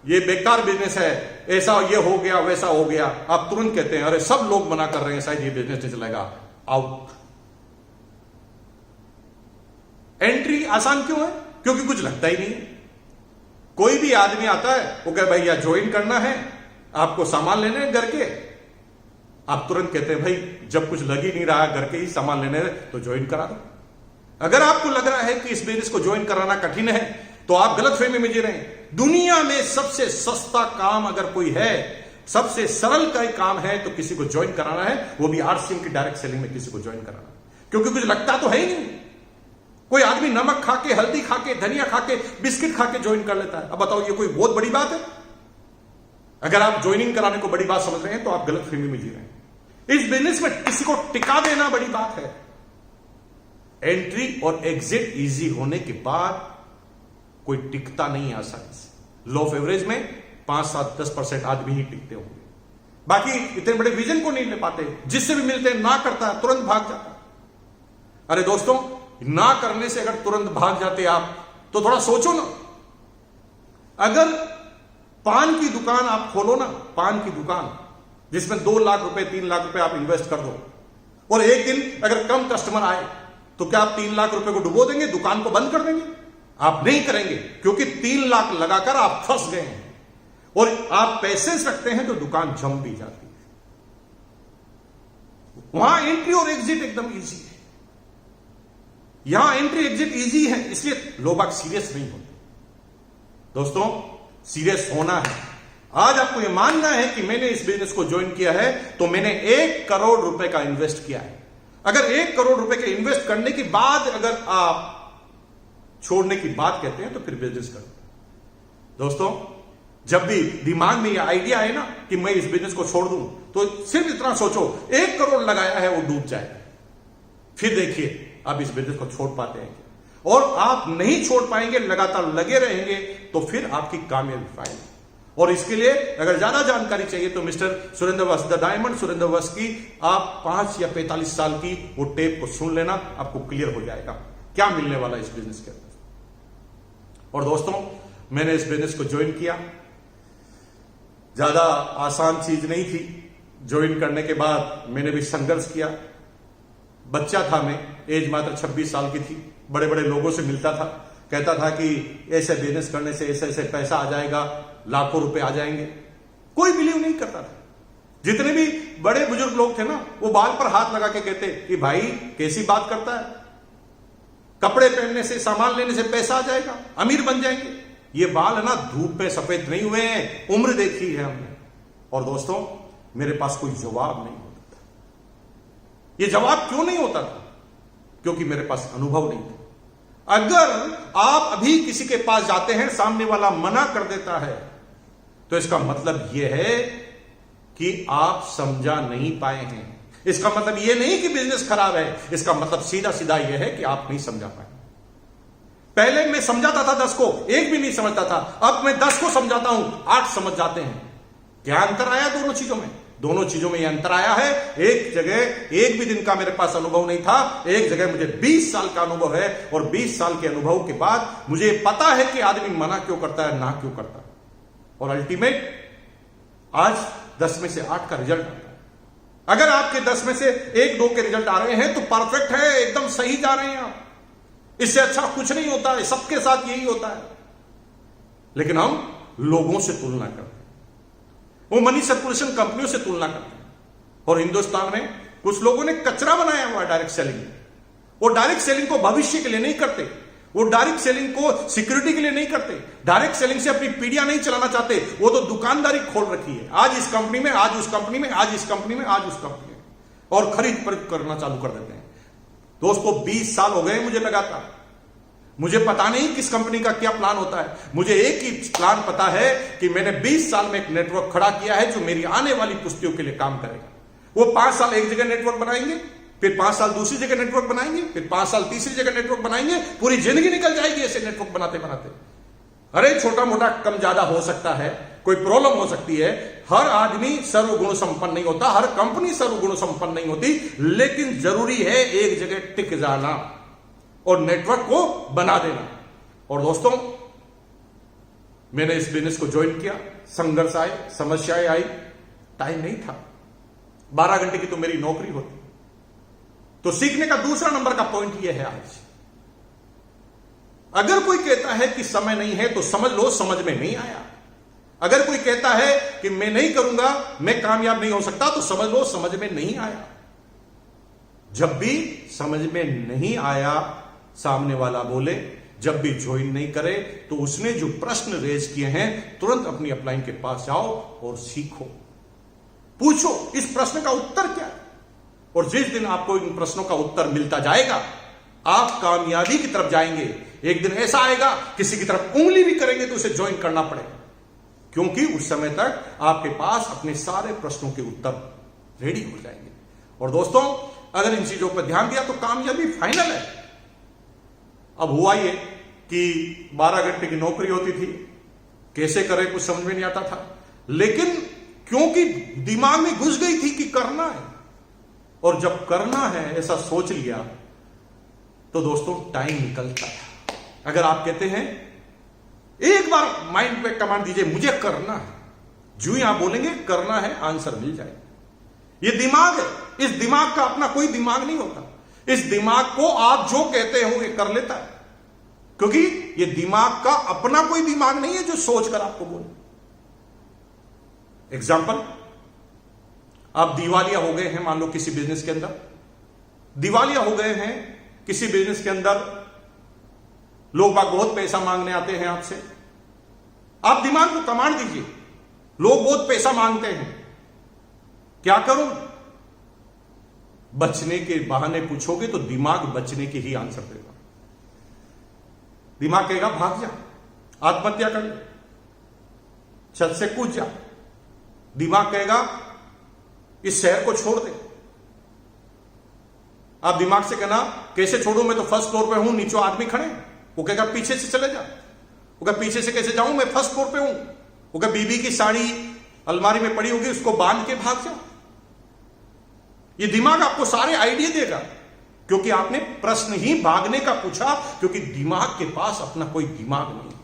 ये बेकार बिजनेस है, ऐसा ये हो गया, वैसा हो गया, आप तुरंत कहते हैं अरे सब लोग मना कर रहे हैं, शायद ये बिजनेस नहीं चलेगा, आउट। एंट्री आसान क्यों है? क्योंकि कुछ लगता ही नहीं है। कोई भी आदमी आता है, वो कहे भैया ज्वाइन करना है, आपको सामान लेने हैं घर के, आप तुरंत कहते हैं भाई जब कुछ लग ही नहीं रहा घर के ही सामान लेने तो ज्वाइन करा दो। अगर आपको लग रहा है कि इस बिजनेस को ज्वाइन कराना कठिन है तो आप गलतफहमी में जी रहे हैं। दुनिया में सबसे सस्ता काम अगर कोई है, सबसे सरल का काम है तो किसी को ज्वाइन कराना है, वो भी RCM की डायरेक्ट सेलिंग में किसी को ज्वाइन कराना, क्योंकि कुछ लगता तो है ही नहीं। कोई आदमी नमक खा के, हल्दी खा के, धनिया खा के, बिस्किट खा के ज्वाइन कर लेता है। अब बताओ ये कोई बहुत बड़ी बात है? अगर आप ज्वाइनिंग कराने को बड़ी बात समझ रहे हैं तो आप गलतफहमी में जी रहे हैं। इस बिजनेस में किसी को टिका देना बड़ी बात है। एंट्री और एग्जिट इजी होने के बाद कोई टिकता नहीं आसानी से। लो ऑफ एवरेज में 5, 7, 10% आदमी ही टिकते होंगे, बाकी इतने बड़े विजन को नहीं ले पाते। जिससे भी मिलते हैं ना करता है, तुरंत भाग जाता है। अरे दोस्तों, ना करने से अगर तुरंत भाग जाते आप तो थोड़ा सोचो ना। अगर पान की दुकान आप खोलो ना, पान की दुकान जिसमें 2 लाख रुपए 3 लाख रुपए आप इन्वेस्ट कर दो, और एक दिन अगर कम कस्टमर आए तो क्या आप 3 लाख रुपए को डुबो देंगे, दुकान को बंद कर देंगे? आप नहीं करेंगे, क्योंकि 3 लाख लगाकर आप फंस गए हैं। और आप पैसे रखते हैं तो दुकान जम भी जाती है। वहां एंट्री और एग्जिट एकदम इजी है। यहां एंट्री एग्जिट इजी है, इसलिए लोग बाग सीरियस नहीं होते। दोस्तों, सीरियस होना है। आज आपको यह मानना है कि मैंने इस बिजनेस को ज्वाइन किया है तो मैंने 1 करोड़ रुपए का इन्वेस्ट किया है। अगर 1 करोड़ रुपए के इन्वेस्ट करने के बाद अगर आप छोड़ने की बात कहते हैं तो फिर बिजनेस करो। दोस्तों, जब भी दिमाग में यह आइडिया है ना कि मैं इस बिजनेस को छोड़ दूं, तो सिर्फ इतना सोचो 1 करोड़ लगाया है वो डूब जाएगा। फिर देखिए आप इस बिजनेस को छोड़ पाते हैं। और आप नहीं छोड़ पाएंगे, लगातार लगे रहेंगे, तो फिर आपकी कामयाबी पाएंगे। और इसके लिए अगर ज्यादा जानकारी चाहिए तो मिस्टर सुरेंद्र वस, द डायमंड सुरेंद्र वस की आप 5 या 45 साल की वो टेप को सुन लेना, आपको क्लियर हो जाएगा क्या मिलने वाला इस बिजनेस के अंदर। और दोस्तों, मैंने इस बिजनेस को ज्वाइन किया, ज्यादा आसान चीज नहीं थी। ज्वाइन करने के बाद मैंने भी संघर्ष किया। बच्चा था मैं, एज मात्र 26 साल की थी। बड़े बड़े लोगों से मिलता था, कहता था कि ऐसे बिजनेस करने से ऐसे ऐसे पैसा आ जाएगा, लाखों रुपए आ जाएंगे। कोई बिलीव नहीं करता था। जितने भी बड़े बुजुर्ग लोग थे ना, वो बाल पर हाथ लगा के कहते कि भाई कैसी बात करता है, कपड़े पहनने से, सामान लेने से पैसा आ जाएगा, अमीर बन जाएंगे। ये बाल है ना, धूप पे सफेद नहीं हुए हैं, उम्र देखी है हमने। और दोस्तों, मेरे पास कोई जवाब नहीं होता था। ये जवाब क्यों नहीं होता था? क्योंकि मेरे पास अनुभव नहीं था। अगर आप अभी किसी के पास जाते हैं, सामने वाला मना कर देता है, तो इसका मतलब यह है कि आप समझा नहीं पाए हैं। इसका मतलब यह नहीं कि बिजनेस खराब है, इसका मतलब सीधा सीधा यह है कि आप नहीं समझा पाए। पहले मैं समझाता था 10 को, एक भी नहीं समझता था। अब मैं 10 को समझाता हूं, 8 समझ जाते हैं। क्या अंतर आया दोनों चीजों में? दोनों चीजों में यह अंतर आया है, एक जगह एक भी दिन का मेरे पास अनुभव नहीं था, एक जगह मुझे 20 साल का अनुभव है। और 20 साल के अनुभव के बाद मुझे पता है कि आदमी मना क्यों करता है, ना क्यों करता है। और अल्टीमेट आज 10 में से 8 का रिजल्ट आता है। अगर आपके 10 में से 1-2 के रिजल्ट आ रहे हैं तो परफेक्ट है, एकदम सही जा रहे हैं आप। इससे अच्छा कुछ नहीं होता है, सबके साथ यही होता है। लेकिन हम लोगों से तुलना करते हैं, वो मनी सर्कुलेशन कंपनियों से तुलना करते हैं। और हिंदुस्तान में कुछ लोगों ने कचरा बनाया हुआ है डायरेक्ट सेलिंग। वो डायरेक्ट सेलिंग को भविष्य के लिए नहीं करते, वो डायरेक्ट सेलिंग को सिक्योरिटी के लिए नहीं करते, डायरेक्ट सेलिंग से अपनी पीढ़ियां नहीं चलाना चाहते। वो तो दुकानदारी खोल रखी है, आज इस कंपनी में, आज उस कंपनी में, आज इस कंपनी में, आज उस कंपनी में, और खरीद फरोख्त करना चालू कर देते हैं। दोस्तों, 20 साल हो गए मुझे लगातार। मुझे पता नहीं किस कंपनी का क्या प्लान होता है। मुझे एक ही प्लान पता है कि मैंने 20 साल में एक नेटवर्क खड़ा किया है जो मेरी आने वाली पुश्तियों के लिए काम करेगा। वो 5 साल एक जगह नेटवर्क बनाएंगे, फिर 5 साल दूसरी जगह नेटवर्क बनाएंगे, फिर 5 साल तीसरी जगह नेटवर्क बनाएंगे। पूरी जिंदगी निकल जाएगी ऐसे नेटवर्क बनाते बनाते। अरे छोटा मोटा कम ज्यादा हो सकता है, कोई प्रॉब्लम हो सकती है। हर आदमी सर्वगुण संपन्न नहीं होता, हर कंपनी सर्वगुण संपन्न नहीं होती, लेकिन जरूरी है एक जगह टिक जाना और नेटवर्क को बना देना। और दोस्तों, मैंने इस बिजनेस को ज्वाइन किया, संघर्ष आए, समस्याएं आई, टाइम नहीं था। 12 घंटे की तो मेरी नौकरी होती। तो सीखने का दूसरा नंबर का पॉइंट यह है, आज अगर कोई कहता है कि समय नहीं है तो समझ लो समझ में नहीं आया। अगर कोई कहता है कि मैं नहीं करूंगा, मैं कामयाब नहीं हो सकता, तो समझ लो समझ में नहीं आया। जब भी समझ में नहीं आया, सामने वाला बोले, जब भी ज्वाइन नहीं करे, तो उसने जो प्रश्न रेज किए हैं तुरंत अपनी अपलाइन के पास जाओ और सीखो। पूछो इस प्रश्न का उत्तर क्या है। और जिस दिन आपको इन प्रश्नों का उत्तर मिलता जाएगा, आप कामयाबी की तरफ जाएंगे। एक दिन ऐसा आएगा, किसी की तरफ उंगली भी करेंगे तो उसे ज्वाइन करना पड़ेगा, क्योंकि उस समय तक आपके पास अपने सारे प्रश्नों के उत्तर रेडी हो जाएंगे। और दोस्तों, अगर इन चीजों पर ध्यान दिया तो कामयाबी फाइनल है। अब हुआ ये कि 12 घंटे की नौकरी होती थी, कैसे करे कुछ समझ में नहीं आता था, लेकिन क्योंकि दिमाग में घुस गई थी कि करना है, और जब करना है ऐसा सोच लिया, तो दोस्तों टाइम निकलता है। अगर आप कहते हैं, एक बार माइंड पे कमांड दीजिए, मुझे करना है, जो ही आप बोलेंगे करना है, आंसर मिल जाएगा। ये दिमाग है, इस दिमाग का अपना कोई दिमाग नहीं होता। इस दिमाग को आप जो कहते हो ये कर लेता है, क्योंकि ये दिमाग का अपना कोई दिमाग नहीं है जो सोचकर आपको बोले। एग्जाम्पल, आप दिवालिया हो गए हैं, मान लो किसी बिजनेस के अंदर दिवालिया हो गए हैं, किसी बिजनेस के अंदर लोग बाग बहुत पैसा मांगने आते हैं आपसे। आप दिमाग को कमांड दीजिए, लोग बहुत पैसा मांगते हैं, क्या करूं? बचने के बहाने पूछोगे तो दिमाग बचने के ही आंसर देगा। दिमाग कहेगा भाग जा, आत्महत्या कर ले, छत से कूद जा। दिमाग कहेगा इस शहर को छोड़ दे। आप दिमाग से कहना कैसे छोड़ू, मैं तो फर्स्ट फ्लोर पे हूं, नीचे आदमी खड़े, वो कहेगा पीछे से चले जा। वो कहेगा पीछे से कैसे जाऊं, मैं फर्स्ट फ्लोर पे हूं। वो कहेगा बीबी की साड़ी अलमारी में पड़ी होगी, उसको बांध के भाग जाओ। ये दिमाग आपको सारे आइडिया देगा, क्योंकि आपने प्रश्न ही भागने का पूछा, क्योंकि दिमाग के पास अपना कोई दिमाग नहीं।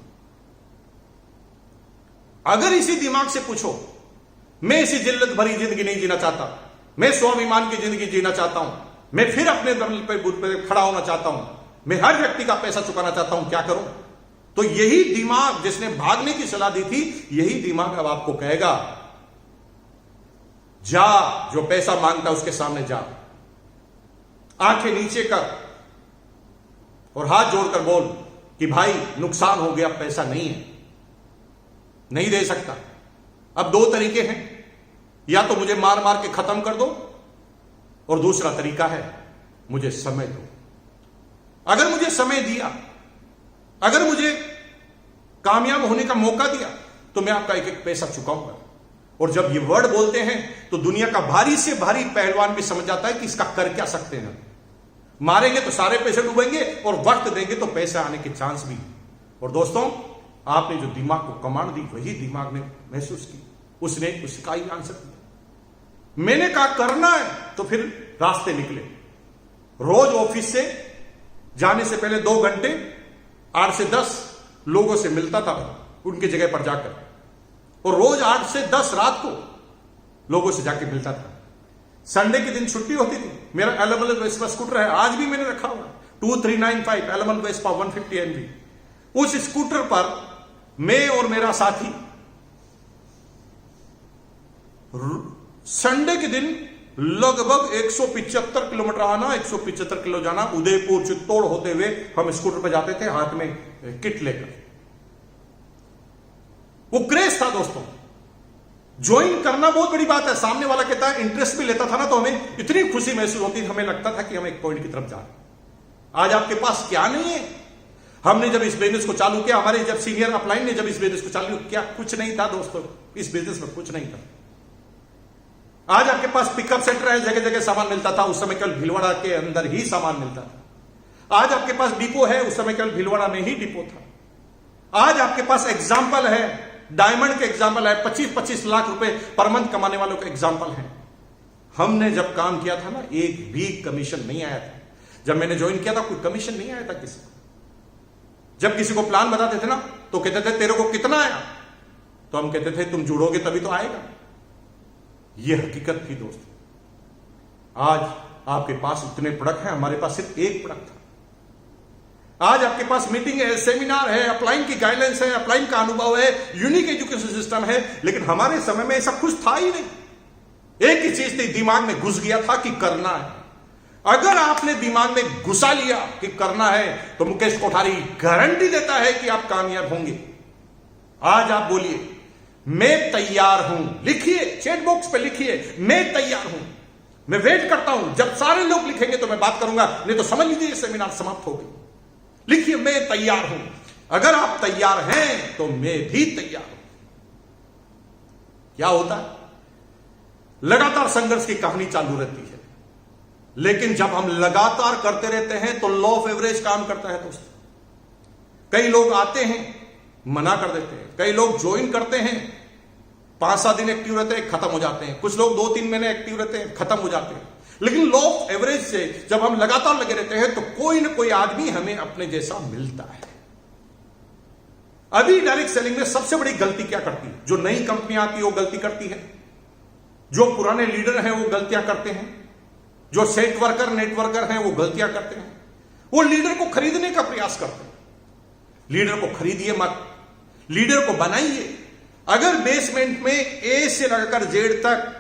अगर इसी दिमाग से पूछो, मैं इसी जिल्लत भरी जिंदगी नहीं जीना चाहता, मैं स्वाभिमान की जिंदगी जीना चाहता हूं, मैं फिर अपने दम पे खड़ा होना चाहता हूं, मैं हर व्यक्ति का पैसा चुकाना चाहता हूं, क्या करूं? तो यही दिमाग जिसने भागने की सलाह दी थी, यही दिमाग अब आपको कहेगा जा, जो पैसा मांगता उसके सामने जा, आंखें नीचे कर और हाथ जोड़कर बोल कि भाई नुकसान हो गया, पैसा नहीं है, नहीं दे सकता। अब दो तरीके हैं, या तो मुझे मार मार के खत्म कर दो, और दूसरा तरीका है मुझे समय दो। अगर मुझे समय दिया, अगर मुझे कामयाब होने का मौका दिया, तो मैं आपका एक एक पैसा चुकाऊंगा। और जब ये वर्ड बोलते हैं तो दुनिया का भारी से भारी पहलवान भी समझ जाता है कि इसका कर क्या सकते हैं। मारेंगे तो सारे पैसे डूबेंगे, और वक्त देंगे तो पैसे आने के चांस भी। और दोस्तों, आपने जो दिमाग को कमांड दी, वही दिमाग ने महसूस की, उसने उसका ही आंसर दिया। मैंने कहा करना है, तो फिर रास्ते निकले। रोज ऑफिस से जाने से पहले 2 घंटे 8 से 10 लोगों से मिलता था उनकी जगह पर जाकर, और रोज 8 से 10 रात को लोगों से जाके मिलता था। संडे के दिन छुट्टी होती थी। मेरा एलेबल वेस्पा स्कूटर है, आज भी मैंने रखा हुआ 2395 एलेबल वेस्पा 150 NV। उस स्कूटर पर मैं और मेरा साथी संडे के दिन लगभग 175 किलोमीटर आना, 175 किलो जाना, उदयपुर चित्तौड़ होते हुए हम स्कूटर पर जाते थे, हाथ में किट लेकर। वो क्रेज था दोस्तों। ज्वाइन करना बहुत बड़ी बात है। सामने वाला कहता है, इंटरेस्ट भी लेता था ना, तो हमें इतनी खुशी महसूस होती थी, हमें लगता था कि हम एक पॉइंट की तरफ जा रहे हैं। आज आपके पास क्या नहीं है। हमने जब इस बिजनेस को चालू किया, हमारे जब सीनियर अपलाइन ने जब इस बिजनेस को चालू किया, कुछ नहीं था दोस्तों, इस बिजनेस में कुछ नहीं था। आज आपके पास पिकअप सेंटर है, जगह जगह सामान मिलता था। उस समय केवल भीलवाड़ा के अंदर ही सामान मिलता था। आज आपके पास डिपो है, उस समय केवल भीलवाड़ा में ही डिपो था। आज आपके पास एग्जाम्पल है, डायमंड के एग्जाम्पल है, 25-25 लाख रुपए पर मंथ कमाने वालों का एग्जाम्पल है। हमने जब काम किया था ना, एक भी कमीशन नहीं आया था। जब मैंने ज्वाइन किया था, कोई कमीशन नहीं आया था किसी को। जब किसी को प्लान बताते थे ना, तो कहते थे तेरे को कितना आया, तो हम कहते थे तुम जुड़ोगे तभी तो आएगा। यह हकीकत थी दोस्तों। आज आपके पास इतने प्रोडक्ट हैं, हमारे पास सिर्फ एक प्रोडक्ट था। आज आपके पास मीटिंग है, सेमिनार है, अपलाइन की गाइडलाइंस है, अपलाइन का अनुभव है, यूनिक एजुकेशन सिस्टम है, लेकिन हमारे समय में ऐसा कुछ था ही नहीं। एक ही चीज थी, दिमाग में घुस गया था कि करना है। अगर आपने दिमाग में घुसा लिया कि करना है, तो मुकेश कोठारी गारंटी देता है कि आप कामयाब होंगे। आज आप बोलिए मैं तैयार हूं, लिखिए, चैट बॉक्स पे लिखिए मैं तैयार हूं। मैं वेट करता हूं, जब सारे लोग लिखेंगे तो मैं बात करूंगा, नहीं तो समझ लीजिए सेमिनार समाप्त हो गई। लिखिए मैं तैयार हूं। अगर आप तैयार हैं तो मैं भी तैयार हूं। क्या होता है, लगातार संघर्ष की कहानी चालू रहती है, लेकिन जब हम लगातार करते रहते हैं तो लॉ ऑफ एवरेज काम करता है दोस्तों। कई लोग आते हैं, मना कर देते हैं। कई लोग ज्वाइन करते हैं, 5-7 दिन एक्टिव रहते हैं, खत्म हो जाते हैं। कुछ लोग 2-3 महीने एक्टिव रहते हैं, खत्म हो जाते हैं। लेकिन लॉ ऑफ एवरेज से जब हम लगातार लगे रहते हैं, तो कोई ना कोई आदमी हमें अपने जैसा मिलता है। अभी डायरेक्ट सेलिंग में सबसे बड़ी गलती क्या करती है? जो नई कंपनियां आती है वो गलती करती है, जो पुराने लीडर हैं वो गलतियां करते हैं, जो सेट वर्कर नेटवर्कर हैं वो गलतियां करते हैं। वो लीडर को खरीदने का प्रयास करते हैं। लीडर को खरीदिए मत, लीडर को बनाइए। अगर बेसमेंट में ए से लगाकर जेड तक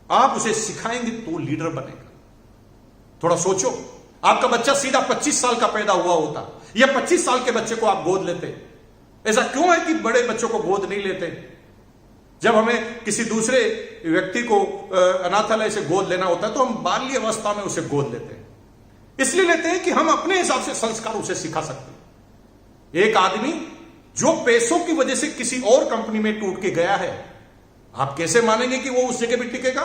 आप उसे सिखाएंगे तो लीडर बनेगा। थोड़ा सोचो, आपका बच्चा सीधा 25 साल का पैदा हुआ होता, या 25 साल के बच्चे को आप गोद लेते। ऐसा क्यों है कि बड़े बच्चों को गोद नहीं लेते? जब हमें किसी दूसरे व्यक्ति को अनाथालय से गोद लेना होता है तो हम बाल्य अवस्था में उसे गोद लेते हैं। इसलिए लेते हैं कि हम अपने हिसाब से संस्कार उसे सिखा सकते हैं। एक आदमी जो पैसों की वजह से किसी और कंपनी में टूट के गया है, आप कैसे मानेंगे कि वो उस जगह भी टिकेगा?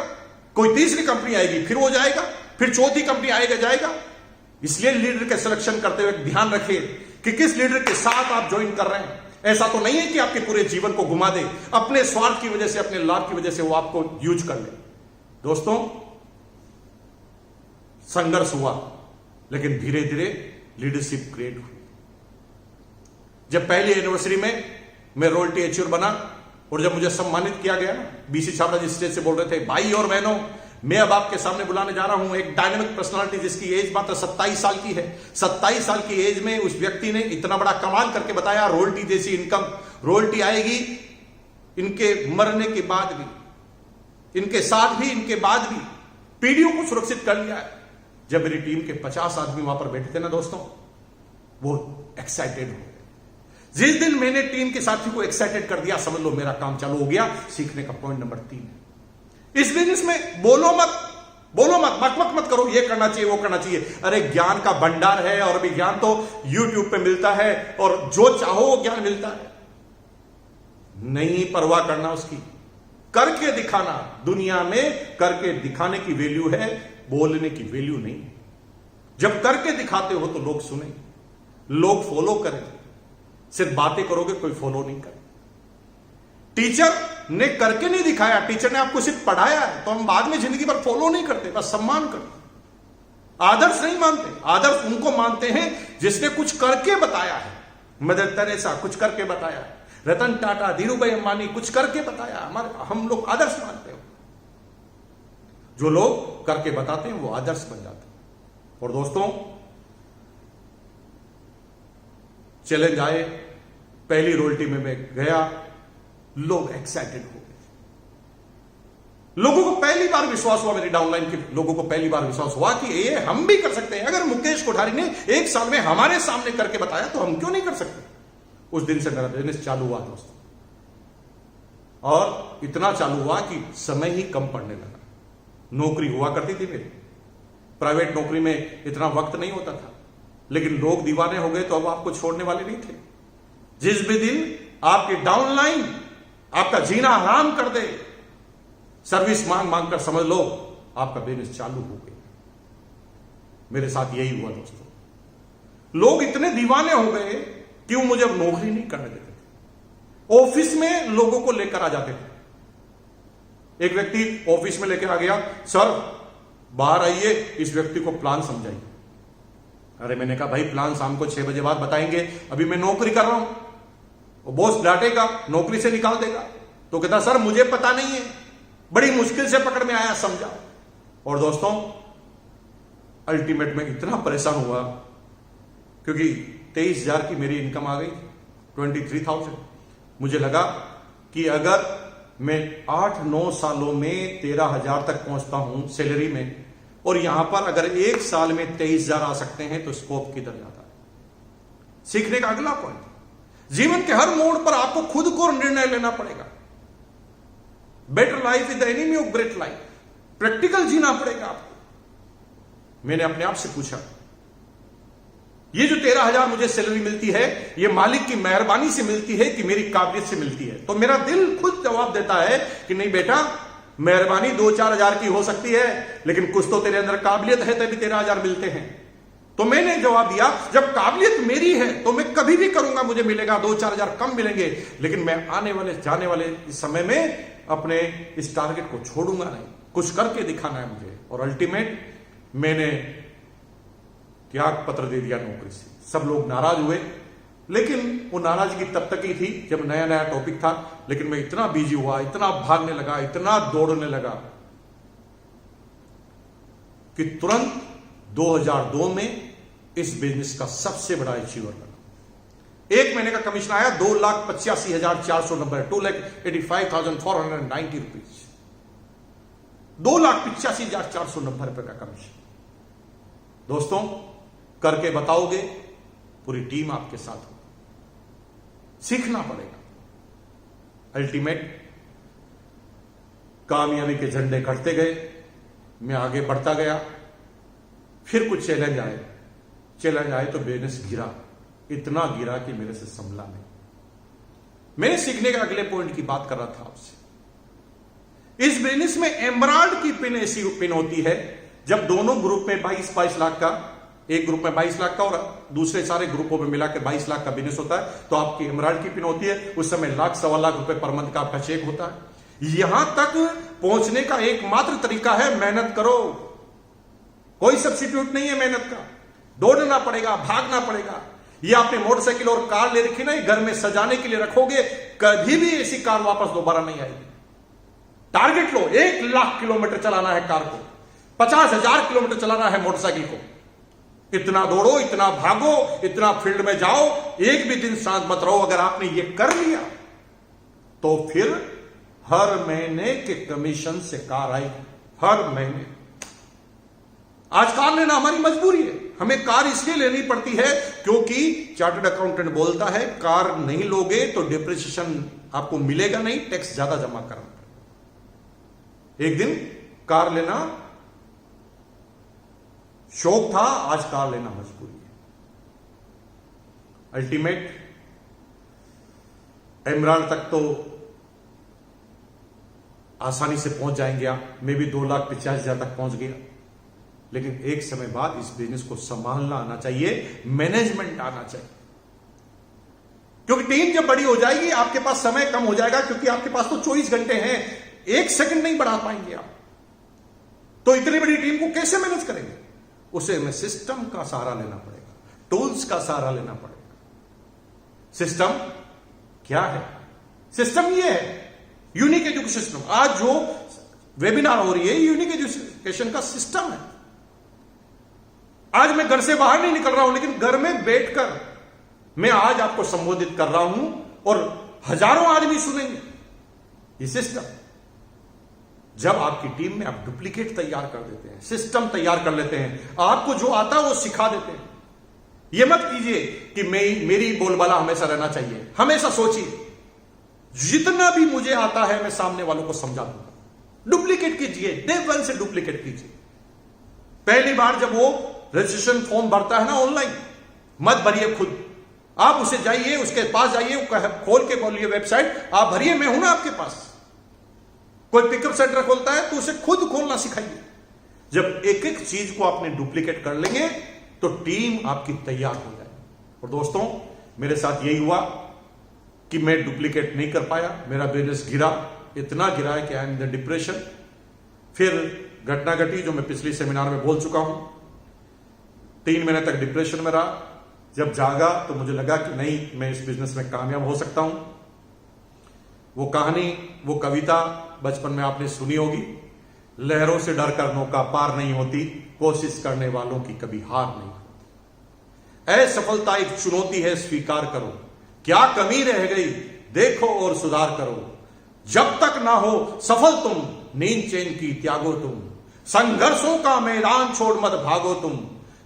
कोई तीसरी कंपनी आएगी, फिर वो जाएगा, फिर चौथी कंपनी आएगा जाएगा। इसलिए लीडर के सिलेक्शन करते हुए ध्यान रखिए कि किस लीडर के साथ आप ज्वाइन कर रहे हैं। ऐसा तो नहीं है कि आपके पूरे जीवन को घुमा दे, अपने स्वार्थ की वजह से, अपने लाभ की वजह से वो आपको यूज कर ले। दोस्तों, संघर्ष हुआ, लेकिन धीरे धीरे लीडरशिप क्रिएट हुई। जब पहली एनिवर्सरी में मैं रॉयल्टी एच्योर बना और जब मुझे सम्मानित किया गया, बीसी छाबड़ा जी स्टेज से बोल रहे थे, भाई और बहनों, मैं अब आपके सामने बुलाने जा रहा हूं एक डायनामिक पर्सनालिटी जिसकी एज मात्र 27 साल की है। 27 साल की एज में उस व्यक्ति ने इतना बड़ा कमाल करके बताया, रॉयल्टी जैसी इनकम, रॉयल्टी आएगी इनके मरने के बाद भी, इनके साथ भी, इनके बाद भी, पीढ़ियों को सुरक्षित कर लिया है। जब मेरी टीम के 50 आदमी वहां पर बैठे थे ना दोस्तों, वो एक्साइटेड हो गए। जिस दिन मैंने टीम के साथी को एक्साइटेड कर दिया, समझ लो मेरा काम चालू हो गया। सीखने का पॉइंट नंबर 3 है, इस बिजनेस में बोलो मत, बकबक मत करो, ये करना चाहिए, वो करना चाहिए। अरे ज्ञान का भंडार है और अभी ज्ञान तो यूट्यूब पे मिलता है और जो चाहो वो ज्ञान मिलता है। नहीं परवाह करना उसकी, करके दिखाना। दुनिया में करके दिखाने की वैल्यू है, बोलने की वैल्यू नहीं। जब करके दिखाते हो तो लोग सुने, लोग फॉलो करें। सिर्फ बातें करोगे कोई फॉलो नहीं करे। टीचर ने करके नहीं दिखाया, टीचर ने आपको सिर्फ पढ़ाया है, तो हम बाद में जिंदगी भर फॉलो नहीं करते, बस सम्मान करते। आदर्श नहीं मानते, आदर्श उनको मानते हैं जिसने कुछ करके बताया है। मदर तेरेसा कुछ करके बताया है, रतन टाटा, धीरूभाई अंबानी कुछ करके बताया। हम लोग आदर्श मानते हो। जो लोग करके बताते हैं वो आदर्श बन जाते हैं। और दोस्तों, चैलेंज आए, पहली रॉयल्टी में मैं गया, लोग एक्साइटेड हो गए। लोगों को पहली बार विश्वास हुआ, मेरी डाउनलाइन के लोगों को पहली बार विश्वास हुआ कि ये हम भी कर सकते हैं। अगर मुकेश कोठारी ने 1 साल में हमारे सामने करके बताया तो हम क्यों नहीं कर सकते। उस दिन से मेरा बिजनेस चालू हुआ दोस्तों, और इतना चालू हुआ कि समय ही कम पड़ने लगा। नौकरी हुआ करती थी मेरी, प्राइवेट नौकरी में इतना वक्त नहीं होता था, लेकिन लोग दीवाने हो गए तो अब आपको छोड़ने वाले नहीं थे। जिस भी दिन आपकी डाउनलाइन आपका जीना हराम कर दे, सर्विस मांग मांग कर, समझ लो आपका बिजनेस चालू हो गया। मेरे साथ यही हुआ दोस्तों। लोग इतने दीवाने हो गए कि वो मुझे अब नौकरी नहीं करने देते थे। ऑफिस में लोगों को लेकर आ जाते थे। एक व्यक्ति ऑफिस में लेकर आ गया, सर बाहर आइए, इस व्यक्ति को प्लान समझाइए। अरे मैंने कहा, भाई प्लान शाम को 6 बजे बाद बताएंगे, अभी मैं नौकरी कर रहा हूं। वो बॉस डांटेगा, नौकरी से निकाल देगा। तो कहता, सर मुझे पता नहीं है, बड़ी मुश्किल से पकड़ में आया, समझा। और दोस्तों, अल्टीमेट में इतना परेशान हुआ क्योंकि 23,000 की मेरी इनकम आ गई, 23,000। मुझे लगा कि अगर मैं 8-9 सालों में 13,000 तक पहुंचता हूं सैलरी में, और यहां पर अगर 1 साल में 23,000 आ सकते हैं, तो स्कोप किधर जाता है। सीखने का अगला पॉइंट, जीवन के हर मोड़ पर आपको खुद को निर्णय लेना पड़ेगा। Better life is the enemy of great life. Practical जीना पड़ेगा आपको। मैंने अपने आप से पूछा, ये जो 13,000 मुझे सैलरी मिलती है, ये मालिक की मेहरबानी से मिलती है कि मेरी काबिलियत से मिलती है? तो मेरा दिल खुद जवाब देता है कि नहीं बेटा, मेहरबानी 2-4 हजार की हो सकती है, लेकिन कुछ तो तेरे अंदर काबिलियत है, तभी 13,000 मिलते हैं। तो मैंने जवाब दिया, जब काबिलियत मेरी है तो मैं कभी भी करूंगा, मुझे मिलेगा, 2-4 हजार कम मिलेंगे, लेकिन मैं आने वाले जाने वाले इस समय में अपने इस टारगेट को छोड़ूंगा नहीं। कुछ करके दिखाना है मुझे। और अल्टीमेट मैंने त्याग पत्र दे दिया नौकरी से। सब लोग नाराज हुए, लेकिन वो नाराजगी तब तक ही थी जब नया नया टॉपिक था। लेकिन मैं इतना बिजी हुआ, इतना भागने लगा, इतना दौड़ने लगा कि तुरंत 2002 में इस बिजनेस का सबसे बड़ा अचीवर बना। 1 महीने का कमीशन आया 2,85,490, 2,85,490 रुपीज, 2,85,490 रुपए का कमीशन। दोस्तों, करके बताओगे, पूरी टीम आपके साथ होगी। सीखना पड़ेगा। अल्टीमेट कामयाबी के झंडे कटते गए, मैं आगे बढ़ता गया। फिर कुछ चैलेंज आए तो बिजनेस गिरा, इतना गिरा कि मेरे से संभला नहीं। मैं सीखने के अगले पॉइंट की बात कर रहा था आपसे। इस बिजनेस में एमराल्ड की पिन ऐसी पिन होती है जब दोनों ग्रुप में 22-22 लाख का, एक ग्रुप में 22 लाख का और दूसरे सारे ग्रुपों में मिलाकर 22 लाख का बिजनेस होता है, तो आपकी एमराल्ड की पिन होती है, उस समय लाख सवा लाख रुपए पर मंथ का आपका चेक होता है। यहां तक पहुंचने का एकमात्र तरीका है मेहनत करो। कोई सब्स्टिट्यूट नहीं है मेहनत का। दौड़ना पड़ेगा, भागना पड़ेगा। ये आपने मोटरसाइकिल और कार ले रखी ना, घर में सजाने के लिए रखोगे, कभी भी ऐसी कार वापस दोबारा नहीं आएगी। टारगेट लो, 1 लाख किलोमीटर चलाना है कार को, 50,000 किलोमीटर चलाना है मोटरसाइकिल को। इतना दौड़ो, इतना भागो, इतना फील्ड में जाओ, एक भी दिन शांत मत रहो। अगर आपने ये कर लिया तो फिर हर महीने के कमीशन से कार आएगी, हर महीने। आज कार लेना हमारी मजबूरी है। हमें कार इसलिए लेनी पड़ती है क्योंकि चार्टर्ड अकाउंटेंट बोलता है कार नहीं लोगे तो डिप्रिसिएशन आपको मिलेगा नहीं, टैक्स ज्यादा जमा करना पड़ेगा। एक दिन कार लेना शौक था, आज कार लेना मजबूरी है। अल्टीमेट एमराल्ड तक तो आसानी से पहुंच जाएंगे आप, मैं भी 2,50,000 तक पहुंच गया। लेकिन एक समय बाद इस बिजनेस को संभालना आना चाहिए, मैनेजमेंट आना चाहिए। क्योंकि टीम जब बड़ी हो जाएगी, आपके पास समय कम हो जाएगा, क्योंकि आपके पास तो 24 घंटे हैं, 1 सेकंड नहीं बढ़ा पाएंगे आप। तो इतनी बड़ी टीम को कैसे मैनेज करेंगे? उसे हमें सिस्टम का सहारा लेना पड़ेगा, टूल्स का सहारा लेना पड़ेगा। सिस्टम क्या है? सिस्टम ये है यूनिक एजुकेशन सिस्टम। आज जो वेबिनार हो रही है, यूनिक एजुकेशन का सिस्टम है। आज मैं घर से बाहर नहीं निकल रहा हूं, लेकिन घर में बैठकर मैं आज आपको संबोधित कर रहा हूं और हजारों आदमी सुनेंगे। ये सिस्टम, जब आपकी टीम में आप डुप्लीकेट तैयार कर देते हैं, सिस्टम तैयार कर लेते हैं, आपको जो आता है वो सिखा देते हैं। यह मत कीजिए कि मेरी बोलबाला हमेशा रहना चाहिए। हमेशा सोचिए जितना भी मुझे आता है मैं सामने वालों को समझा दूंगा। डुप्लीकेट कीजिए, डे 1 से डुप्लीकेट कीजिए। पहली बार जब वो रजिस्ट्रेशन फॉर्म भरता है ना ऑनलाइन, मत भरिए खुद, आप उसे जाइए, उसके पास जाइए, खोल के बोलिए वेबसाइट, आप भरिए, मैं हूं ना आपके पास। कोई पिकअप सेंटर खोलता है तो उसे खुद खोलना सिखाइए। जब एक एक चीज को आपने डुप्लीकेट कर लेंगे तो टीम आपकी तैयार हो जाएगी। और दोस्तों, मेरे साथ यही हुआ कि मैं डुप्लीकेट नहीं कर पाया, मेरा बिजनेस गिरा, इतना गिरा है कि आई एम द डिप्रेशन। फिर घटना घटी जो मैं पिछली सेमिनार में बोल चुका हूं। 3 महीने तक डिप्रेशन में रहा। जब जागा तो मुझे लगा कि नहीं, मैं इस बिजनेस में कामयाब हो सकता हूं। वो कहानी, वो कविता बचपन में आपने सुनी होगी, लहरों से डरकर नौका पार नहीं होती, कोशिश करने वालों की कभी हार नहीं होती। असफलता एक चुनौती है, स्वीकार करो, क्या कमी रह गई देखो और सुधार करो। जब तक ना हो सफल तुम, नींद चैन की त्यागो तुम, संघर्षों का मैदान छोड़ मत भागो तुम,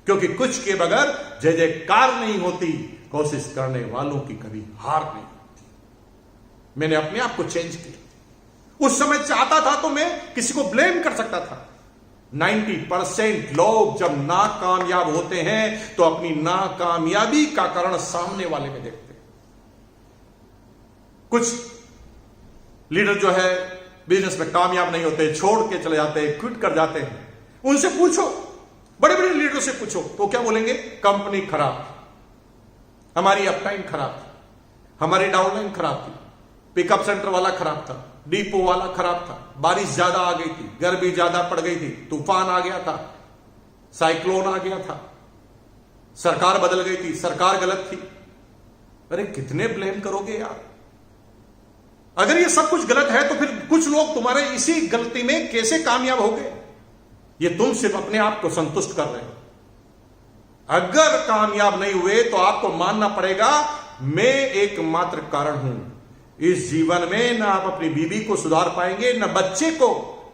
क्योंकि कुछ के बगैर जय जयकार नहीं होती, कोशिश करने वालों की कभी हार नहीं होती। मैंने अपने आप को चेंज किया। उस समय चाहता था तो मैं किसी को ब्लेम कर सकता था। 90% लोग जब नाकामयाब होते हैं तो अपनी नाकामयाबी का कारण सामने वाले में देखते हैं। कुछ लीडर जो है बिजनेस में कामयाब नहीं होते, छोड़ के चले जाते हैं, क्विट कर जाते हैं। उनसे पूछो, बड़े बड़े लीडरों से पूछो तो क्या बोलेंगे? कंपनी खराब थी, हमारी अपटाइम खराब थी, हमारी डाउनलाइन खराब थी, पिकअप सेंटर वाला खराब था, डिपो वाला खराब था, बारिश ज्यादा आ गई थी, गर्मी ज्यादा पड़ गई थी, तूफान आ गया था, साइक्लोन आ गया था, सरकार बदल गई थी, सरकार गलत थी। अरे कितने ब्लेम करोगे यार? अगर ये सब कुछ गलत है तो फिर कुछ लोग तुम्हारे इसी गलती में कैसे कामयाब हो गए? ये तुम सिर्फ अपने आप को संतुष्ट कर रहे हो। अगर कामयाब नहीं हुए तो आपको मानना पड़ेगा मैं एकमात्र कारण हूं। इस जीवन में ना आप अपनी बीवी को सुधार पाएंगे, न बच्चे को,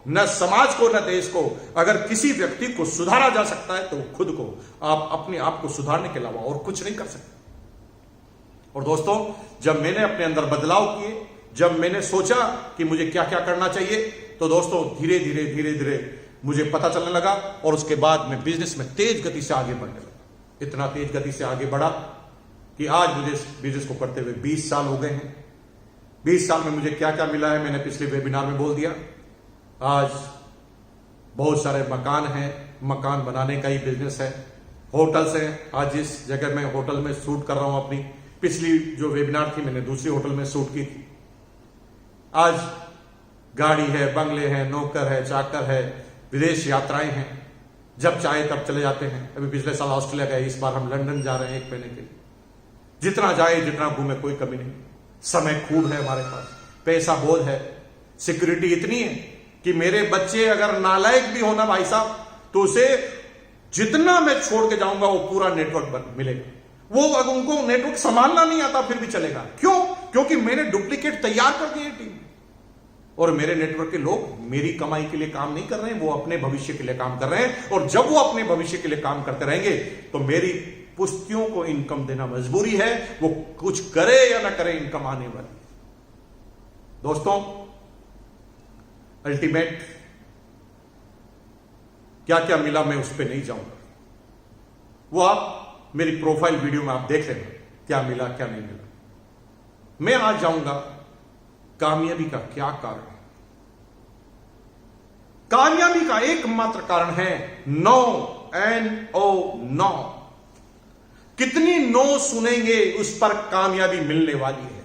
न समाज को, न देश को। अगर किसी व्यक्ति को सुधारा जा सकता है तो खुद को। आप अपने आप को सुधारने के अलावा और कुछ नहीं कर सकते। और दोस्तों, जब मैंने अपने अंदर बदलाव किए, जब मैंने सोचा कि मुझे क्या क्या करना चाहिए, तो दोस्तों धीरे धीरे मुझे पता चलने लगा। और उसके बाद मैं बिजनेस में तेज गति से आगे बढ़ने लगा। इतना तेज गति से आगे बढ़ा कि आज मुझे बिजनेस को करते हुए 20 साल हो गए हैं। 20 साल में मुझे क्या क्या मिला है मैंने पिछले वेबिनार में बोल दिया। आज बहुत सारे मकान हैं, मकान बनाने का ही बिजनेस है, होटल्स हैं। आज जिस जगह मैं होटल में शूट कर रहा हूं, अपनी पिछली जो वेबिनार थी मैंने दूसरी होटल में शूट की थी। आज गाड़ी है, बंगले हैं, नौकर है, चाकर है, विदेश यात्राएं हैं, जब चाहे तब चले जाते हैं। अभी पिछले साल ऑस्ट्रेलिया गए, इस बार हम लंदन जा रहे हैं 1 महीने के लिए। जितना जाए जितना घूमे कोई कमी नहीं। समय खूब है हमारे पास, पैसा बहुत है, सिक्योरिटी इतनी है कि मेरे बच्चे अगर नालायक भी होना भाई साहब, तो उसे जितना मैं छोड़ के जाऊंगा वो पूरा नेटवर्क मिलेगा। वो अगर उनको नेटवर्क संभालना नहीं आता फिर भी चलेगा। क्यों? क्योंकि मैंने डुप्लीकेट तैयार कर दिए टीम, और मेरे नेटवर्क के लोग मेरी कमाई के लिए काम नहीं कर रहे हैं, वो अपने भविष्य के लिए काम कर रहे हैं। और जब वो अपने भविष्य के लिए काम करते रहेंगे तो मेरी पुश्तियों को इनकम देना मजबूरी है। वो कुछ करे या ना करे, इनकम आने वाली। दोस्तों, अल्टीमेट क्या क्या मिला मैं उस पर नहीं जाऊंगा, वो आप मेरी प्रोफाइल वीडियो में आप देख लेना क्या मिला क्या नहीं मिला। मैं आज जाऊंगा कामयाबी का क्या कारण है। कामयाबी का एकमात्र कारण है नो, NO, नो। कितनी नो सुनेंगे उस पर कामयाबी मिलने वाली है।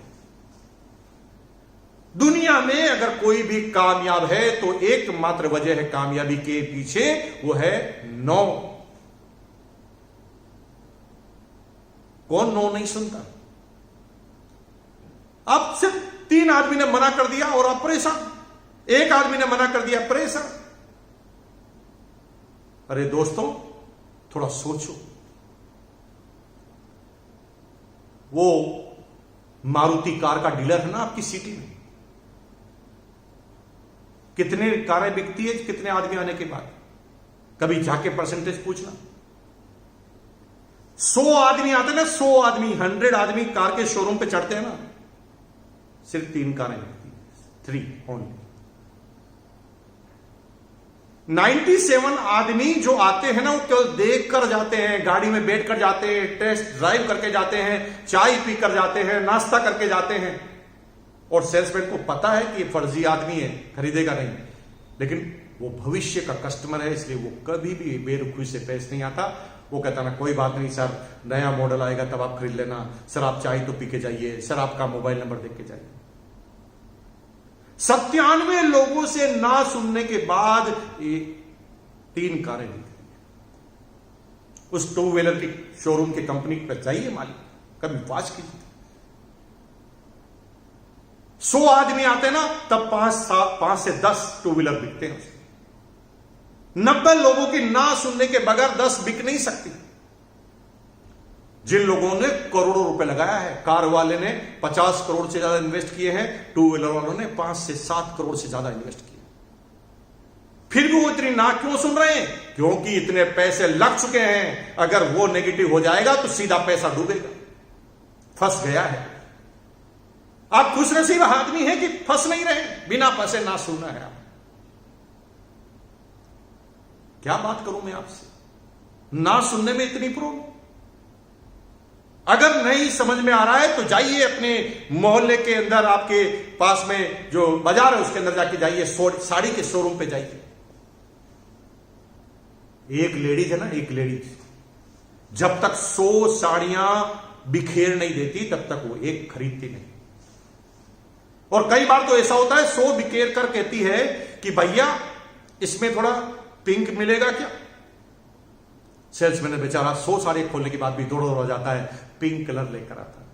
दुनिया में अगर कोई भी कामयाब है तो एकमात्र वजह है कामयाबी के पीछे, वो है नो। कौन नो नहीं सुनता? अब सिर्फ 3 आदमी ने मना कर दिया और आप परेशान, 1 आदमी ने मना कर दिया परेशान। अरे दोस्तों, थोड़ा सोचो। वो मारुति कार का डीलर है ना आपकी सिटी में, कितने कारें बिकती है कितने आदमी आने के बाद? कभी जाके परसेंटेज पूछना। 100 आदमी आते ना, 100 आदमी, 100 आदमी कार के शोरूम पे चढ़ते हैं ना, सिर्फ 3 कारें बिकती हैं, 3 ओनली। 97 आदमी जो आते हैं ना, वो केवल देख कर जाते हैं, गाड़ी में बैठ कर जाते हैं, टेस्ट ड्राइव करके जाते हैं, चाय पी कर जाते हैं, नाश्ता करके जाते हैं। और सेल्समैन को पता है कि ये फर्जी आदमी है, खरीदेगा नहीं, लेकिन वो भविष्य का कस्टमर है, इसलिए वो कभी भी बेरुखी से पेश नहीं आता। वो कहता ना कोई बात नहीं सर, नया मॉडल आएगा तब आप खरीद लेना, सर आप चाय तो पी के जाइए, सर आपका मोबाइल नंबर देख के जाइए। 97 लोगों से ना सुनने के बाद 3 कारें ली। उस 2 व्हीलर की शोरूम की कंपनी पर जाइए मालिक, कभी वाच कीजिए। 100 आदमी आते ना, तब 5 से 10 2 व्हीलर बिकते हैं। 90 लोगों की ना सुनने के बगैर 10 बिक नहीं सकती। जिन लोगों ने करोड़ों रुपए लगाया है, कार वाले ने 50 करोड़ से ज्यादा इन्वेस्ट किए हैं, 2 व्हीलर वालों ने 5 से 7 करोड़ से ज्यादा इन्वेस्ट किए, फिर भी वो इतनी ना क्यों सुन रहे हैं? क्योंकि इतने पैसे लग चुके हैं। अगर वो नेगेटिव हो जाएगा तो सीधा पैसा डूबेगा, फंस गया है। आप खुशनसीब आदमी हैं कि फंस नहीं रहे, बिना फंसे ना सुनना है। आप क्या बात करूं मैं आपसे, ना सुनने में इतनी प्रॉब्लम। अगर नहीं समझ में आ रहा है तो जाइए अपने मोहल्ले के अंदर, आपके पास में जो बाजार है उसके अंदर जाके जाइए, साड़ी के शोरूम पे जाइए। एक लेडीज है ना, एक लेडीज जब तक 100 साड़ियां बिखेर नहीं देती तब तक वो एक खरीदती नहीं। और कई बार तो ऐसा होता है 100 बिखेर कर कहती है कि भैया इसमें थोड़ा पिंक मिलेगा क्या? सेल्समैन बेचारा 100 साड़ी खोलने के बाद भी दौड़ जाता है, पिंक कलर लेकर आता है।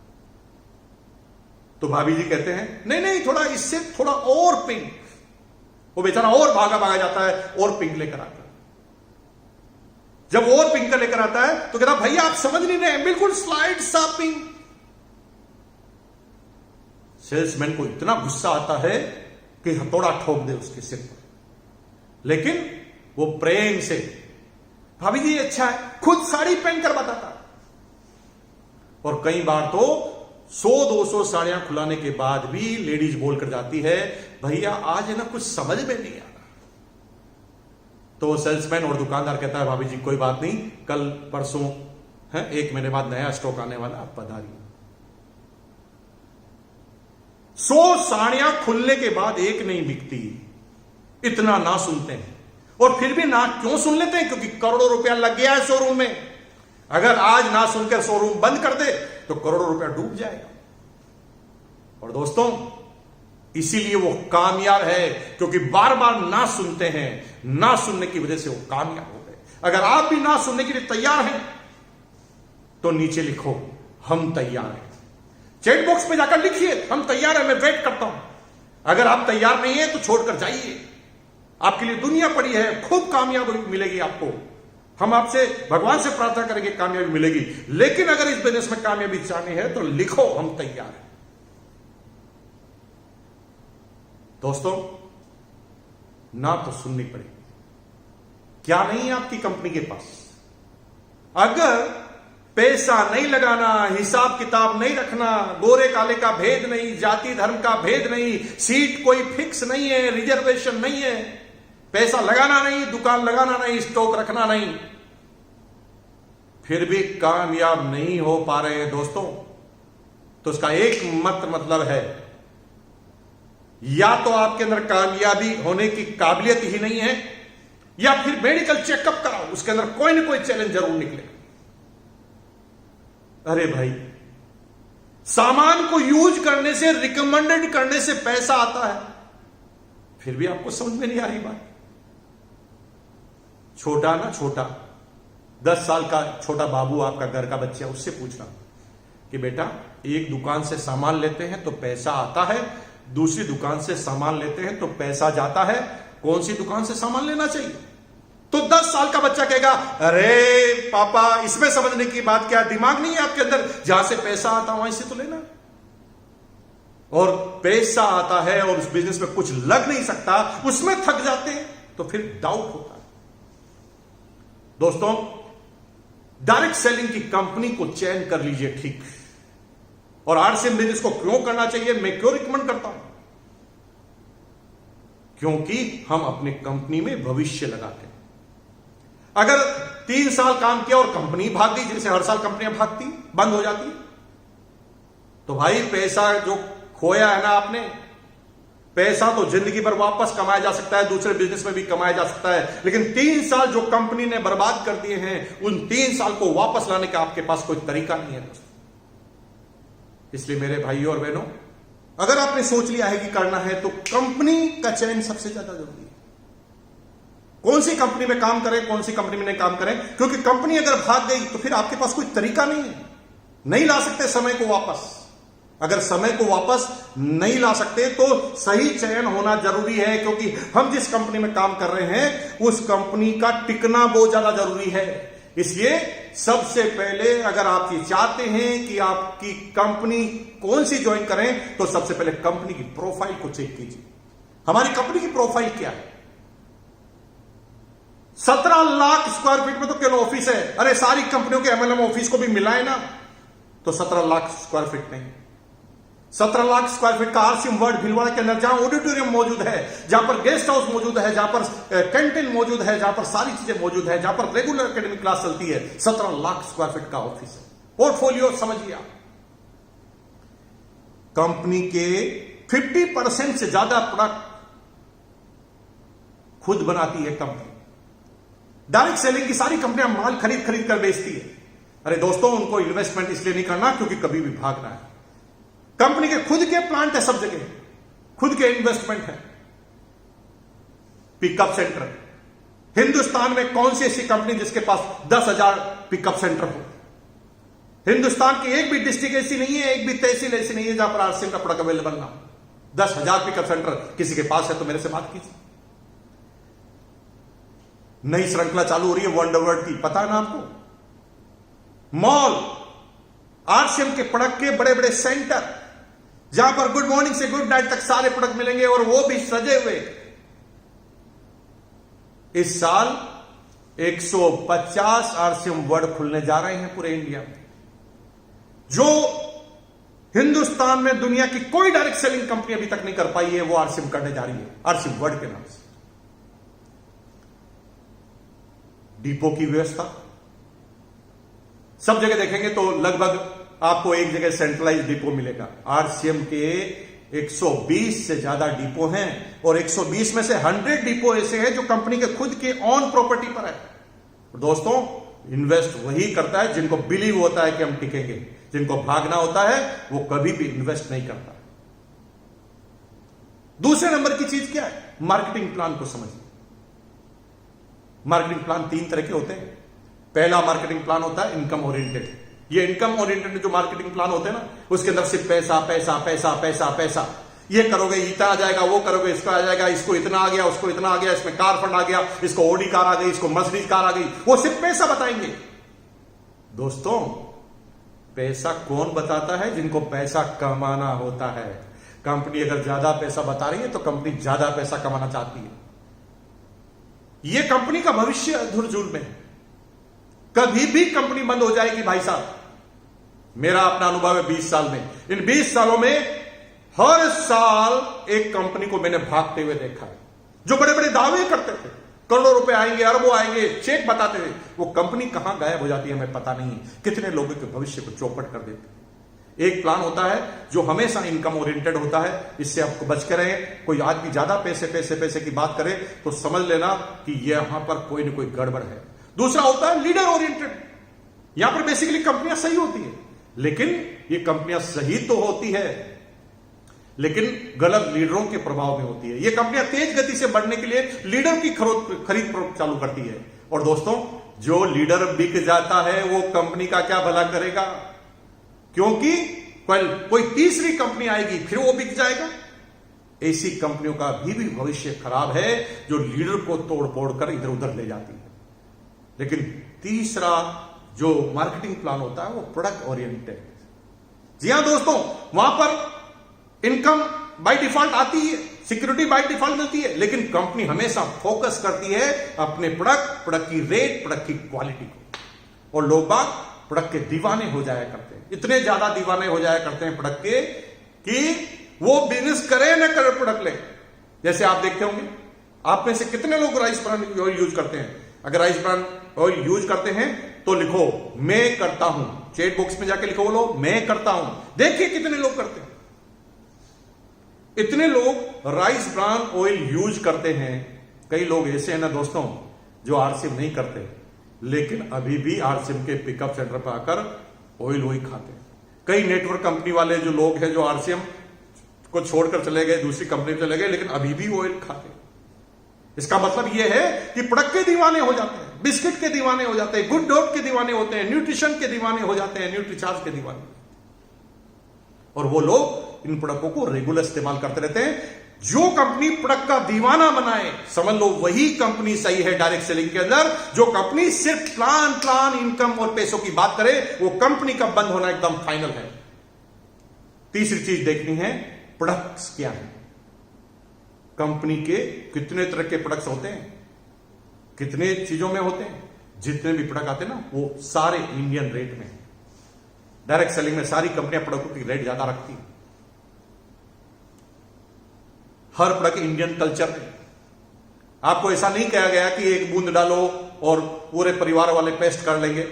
तो भाभी जी कहते हैं नहीं नहीं, थोड़ा इससे थोड़ा और पिंक। वो बेचारा और भागा जाता है और पिंक लेकर आता है। जब और पिंक लेकर आता है तो कहता भैया आप समझ नहीं रहे, बिल्कुल स्लाइड सा पिंक। सेल्समैन को इतना गुस्सा आता है कि हथौड़ा ठोक दे उसके सिर पर, लेकिन वो प्रेम से भाभी जी अच्छा है, खुद साड़ी पहन कर बताता। और कई बार तो 100-200 साड़ियां खुलाने के बाद भी लेडीज बोलकर जाती है भैया आज है ना कुछ समझ में नहीं आ रहा। तो सेल्समैन और दुकानदार कहता है भाभी जी कोई बात नहीं, कल परसों है 1 महीने बाद नया स्टॉक आने वाला, आप पधारिए। 100 साड़ियां खुलने के बाद एक नहीं बिकती, इतना ना सुनते हैं। और फिर भी ना क्यों सुन लेते हैं? क्योंकि करोड़ों रुपया लग गया है शोरूम में। अगर आज ना सुनकर शोरूम बंद कर दे तो करोड़ों रुपया डूब जाएगा। और दोस्तों, इसीलिए वो कामयाब है, क्योंकि बार बार ना सुनते हैं। ना सुनने की वजह से वो कामयाब हो गए। अगर आप भी ना सुनने के लिए तैयार हैं तो नीचे लिखो, हम तैयार हैं। चैट बॉक्स पे जाकर लिखिए, हम तैयार हैं, मैं वेट करता हूं। अगर आप तैयार नहीं है तो छोड़कर जाइए। आपके लिए दुनिया पड़ी है, खूब कामयाबी मिलेगी आपको। हम आपसे, भगवान से प्रार्थना करेंगे कामयाबी मिलेगी। लेकिन अगर इस बिजनेस में कामयाबी चाहनी है तो लिखो, हम तैयार हैं। दोस्तों, ना तो सुननी पड़ेगी। क्या नहीं है आपकी कंपनी के पास? अगर पैसा नहीं लगाना, हिसाब किताब नहीं रखना, गोरे काले का भेद नहीं, जाति धर्म का भेद नहीं, सीट कोई फिक्स नहीं है, रिजर्वेशन नहीं है, पैसा लगाना नहीं, दुकान लगाना नहीं, स्टॉक रखना नहीं, फिर भी कामयाब नहीं हो पा रहे हैं दोस्तों, तो उसका एक मतलब है, या तो आपके अंदर कामयाबी होने की काबिलियत ही नहीं है, या फिर मेडिकल चेकअप कराओ, उसके अंदर कोई ना कोई चैलेंज जरूर निकलेगा। अरे भाई, सामान को यूज करने से, रिकमेंडेड करने से पैसा आता है, फिर भी आपको समझ में नहीं आ रही बात। छोटा ना छोटा 10 साल का छोटा बाबू, आपका घर का बच्चा, उससे पूछना कि बेटा, एक दुकान से सामान लेते हैं तो पैसा आता है, दूसरी दुकान से सामान लेते हैं तो पैसा जाता है, कौन सी दुकान से सामान लेना चाहिए? तो 10 साल का बच्चा कहेगा, अरे पापा, इसमें समझने की बात क्या, दिमाग नहीं है आपके अंदर? जहां से पैसा आता वहीं से तो लेना। और पैसा आता है और उस बिजनेस में कुछ लग नहीं सकता, उसमें थक जाते हैं, तो फिर डाउट होता है। दोस्तों, डायरेक्ट सेलिंग की कंपनी को चयन कर लीजिए ठीक। और आरसीएम बिजनेस को क्यों करना चाहिए, मैं क्यों रिकमेंड करता हूं? क्योंकि हम अपने कंपनी में भविष्य लगाते हैं। अगर 3 साल काम किया और कंपनी भाग गई, जैसे हर साल कंपनियां भागती, बंद हो जाती, तो भाई पैसा जो खोया है ना आपने, पैसा तो जिंदगी भर वापस कमाया जा सकता है, दूसरे बिजनेस में भी कमाया जा सकता है, लेकिन 3 साल जो कंपनी ने बर्बाद कर दिए हैं, उन 3 साल को वापस लाने का आपके पास कोई तरीका नहीं है दोस्तों। इसलिए मेरे भाइयों और बहनों, अगर आपने सोच लिया है कि करना है, तो कंपनी का चयन सबसे ज्यादा जरूरी है। कौन सी कंपनी में काम करें, कौन सी कंपनी में नहीं काम करें, क्योंकि कंपनी अगर भाग गई तो फिर आपके पास कोई तरीका नहीं है, नहीं ला सकते समय को वापस। अगर समय को वापस नहीं ला सकते तो सही चयन होना जरूरी है, क्योंकि हम जिस कंपनी में काम कर रहे हैं उस कंपनी का टिकना बहुत ज्यादा जरूरी है। इसलिए सबसे पहले अगर आप ये चाहते हैं कि आपकी कंपनी कौन सी ज्वाइन करें, तो सबसे पहले कंपनी की प्रोफाइल को चेक कीजिए। हमारी कंपनी की प्रोफाइल क्या है? 17 लाख स्क्वायर फीट में तो केवल ऑफिस है। अरे सारी कंपनियों के एमएलएम ऑफिस को भी मिलाए ना, तो 17 लाख स्क्वायर फीट नहीं, 17 लाख स्क्वायर फीट का आरसीएम वर्ल्ड भीलवाड़ा के अंदर, जहां ऑडिटोरियम मौजूद है, जहां पर गेस्ट हाउस मौजूद है, जहां पर कैंटीन मौजूद है, जहां पर सारी चीजें मौजूद है, जहां पर रेगुलर एकेडमिक क्लास चलती है, 17 लाख स्क्वायर फीट का ऑफिस है। पोर्टफोलियो समझिए आप, कंपनी के 50% से ज्यादा प्रोडक्ट खुद बनाती है कंपनी। डायरेक्ट सेलिंग की सारी कंपनियां माल खरीद कर बेचती है। अरे दोस्तों, उनको इन्वेस्टमेंट इसलिए नहीं करना क्योंकि कभी भी भागना है। कंपनी के खुद के प्लांट है, सब जगह खुद के इन्वेस्टमेंट है। पिकअप सेंटर, हिंदुस्तान में कौन सी ऐसी कंपनी जिसके पास 10,000 पिकअप सेंटर हो? हिंदुस्तान की एक भी डिस्ट्रिक्ट ऐसी नहीं है, एक भी तहसील ऐसी नहीं है जहां पर आरसीएम का प्रोडक्ट अवेलेबल ना हो। 10,000 पिकअप सेंटर किसी के पास है तो मेरे से बात कीजिए। नई श्रृंखला चालू हो रही है वंडरवर्ल्ड की, पता है ना आपको? मॉल, आरसीएम के प्रोडक्ट के बड़े बड़े सेंटर, जहां पर गुड मॉर्निंग से गुड नाइट तक सारे प्रोडक्ट मिलेंगे और वो भी सजे हुए। इस साल 150 आरसीएम वर्ल्ड खुलने जा रहे हैं पूरे इंडिया में, जो हिंदुस्तान में दुनिया की कोई डायरेक्ट सेलिंग कंपनी अभी तक नहीं कर पाई है, वो आरसीएम करने जा रही है, आरसीएम वर्ल्ड के नाम से। डिपो की व्यवस्था सब जगह देखेंगे तो लगभग आपको एक जगह सेंट्रलाइज डिपो मिलेगा। आरसीएम के 120 से ज्यादा डिपो हैं और 120 में से 100 डिपो ऐसे हैं जो कंपनी के खुद के ऑन प्रॉपर्टी पर है। दोस्तों, इन्वेस्ट वही करता है जिनको बिलीव होता है कि हम टिकेंगे। जिनको भागना होता है वो कभी भी इन्वेस्ट नहीं करता। दूसरे नंबर की चीज क्या है? मार्केटिंग प्लान को समझिए। मार्केटिंग प्लान 3 तरह के होते हैं। पहला मार्केटिंग प्लान होता है इनकम ओरिएंटेड। ये इनकम ओरिएंटेड जो मार्केटिंग प्लान होते हैं ना, उसके अंदर सिर्फ पैसा पैसा पैसा पैसा पैसा, ये करोगे इतना आ जाएगा, वो करोगे इसका आ जाएगा, इसको इतना आ गया, उसको इतना आ गया, इसमें कार फंड आ गया, इसको ओडी कार आ गई, इसको मर्सिडीज कार आ गई। वो सिर्फ पैसा बताएंगे। दोस्तों, पैसा कौन बताता है? जिनको पैसा कमाना होता है। कंपनी अगर ज्यादा पैसा बता रही है तो कंपनी ज्यादा पैसा कमाना चाहती है। यह कंपनी का भविष्य धुरझूल में है। कभी भी कंपनी बंद हो जाएगी भाई साहब। मेरा अपना अनुभव है 20 साल में। इन 20 सालों में हर साल एक कंपनी को मैंने भागते हुए देखा है। जो बड़े बड़े दावे करते थे, करोड़ों रुपए आएंगे, अरबों आएंगे, चेक बताते थे, वो कंपनी कहां गायब हो जाती है हमें पता नहीं है। कितने लोगों के भविष्य को चौपट कर देते हैं। एक प्लान होता है जो हमेशा इनकम ओरिएंटेड होता है। इससे आपको बच के रहें। कोई आदमी ज्यादा पैसे पैसे पैसे की बात करे तो समझ लेना कि यहां पर कोई ना कोई गड़बड़ है। दूसरा होता है लीडर ओरिएंटेड। यहां पर बेसिकली कंपनियां सही होती है, लेकिन ये कंपनियां सही तो होती है लेकिन गलत लीडरों के प्रभाव में होती है। ये कंपनियां तेज गति से बढ़ने के लिए लीडर की खरीद चालू करती है। और दोस्तों, जो लीडर बिक जाता है वो कंपनी का क्या भला करेगा? क्योंकि कोई तीसरी कंपनी आएगी, फिर वो बिक जाएगा। ऐसी कंपनियों का भी भविष्य खराब है जो लीडर को तोड़ फोड़ कर इधर उधर ले जाती है। लेकिन तीसरा जो मार्केटिंग प्लान होता है वो प्रोडक्ट ओरिएंटेड। जी हां दोस्तों, वहां पर इनकम बाय डिफॉल्ट आती है, सिक्योरिटी बाय डिफॉल्ट मिलती है, लेकिन कंपनी हमेशा फोकस करती है अपने प्रोडक्ट की रेट, प्रोडक्ट की क्वालिटी को। और लोग बाग प्रोडक्ट के दीवाने हो जाया करते हैं। इतने ज्यादा दीवाने हो जाया करते हैं प्रोडक्ट के कि वो बिजनेस करे न करे प्रोडक्ट ले। जैसे आप देखते होंगे, आप में से कितने लोग राइस ब्रान ऑयल यूज करते हैं? अगर राइस ब्रान ऑयल यूज करते हैं तो लिखो मैं करता हूं। चैट बॉक्स में जाके लिखो, बोलो मैं करता हूं। देखिए कितने लोग करते हैं। इतने लोग राइस ब्रान ऑयल यूज करते हैं। कई लोग ऐसे हैं ना दोस्तों जो आरसीएम नहीं करते, लेकिन अभी भी आरसीएम के पिकअप सेंटर पर आकर ऑयल वही खाते हैं। कई नेटवर्क कंपनी वाले जो लोग हैं जो आरसीएम को छोड़कर चले गए, दूसरी कंपनी में चले गए, लेकिन अभी भी ऑयल खाते हैं। इसका मतलब यह है कि प्रोडक्ट के दीवाने हो जाते हैं, बिस्किट के दीवाने हो जाते हैं, गुड डॉट के दीवाने होते हैं, न्यूट्रिशन के दीवाने हो जाते हैं, न्यूट्रीचार्ज के दीवाने। और वो लोग इन प्रोडक्टों को रेगुलर इस्तेमाल करते रहते हैं। जो कंपनी प्रोडक्ट का दीवाना बनाए, समझ लो वही कंपनी सही है डायरेक्ट सेलिंग के अंदर। जो कंपनी सिर्फ प्लान इनकम और पैसों की बात करे, वो कंपनी का बंद होना एकदम फाइनल है। तीसरी चीज देखनी है, प्रोडक्ट्स क्या है। कंपनी के कितने तरह के प्रोडक्ट्स होते हैं, कितने चीजों में होते हैं। जितने भी प्रोडक्ट आते हैं ना, वो सारे इंडियन रेट में। डायरेक्ट सेलिंग में सारी कंपनियां प्रोडक्टों की रेट ज्यादा रखती हैं। हर प्रोडक्ट इंडियन कल्चर में। आपको ऐसा नहीं कहा गया कि एक बूंद डालो और पूरे परिवार वाले पेस्ट कर लेंगे।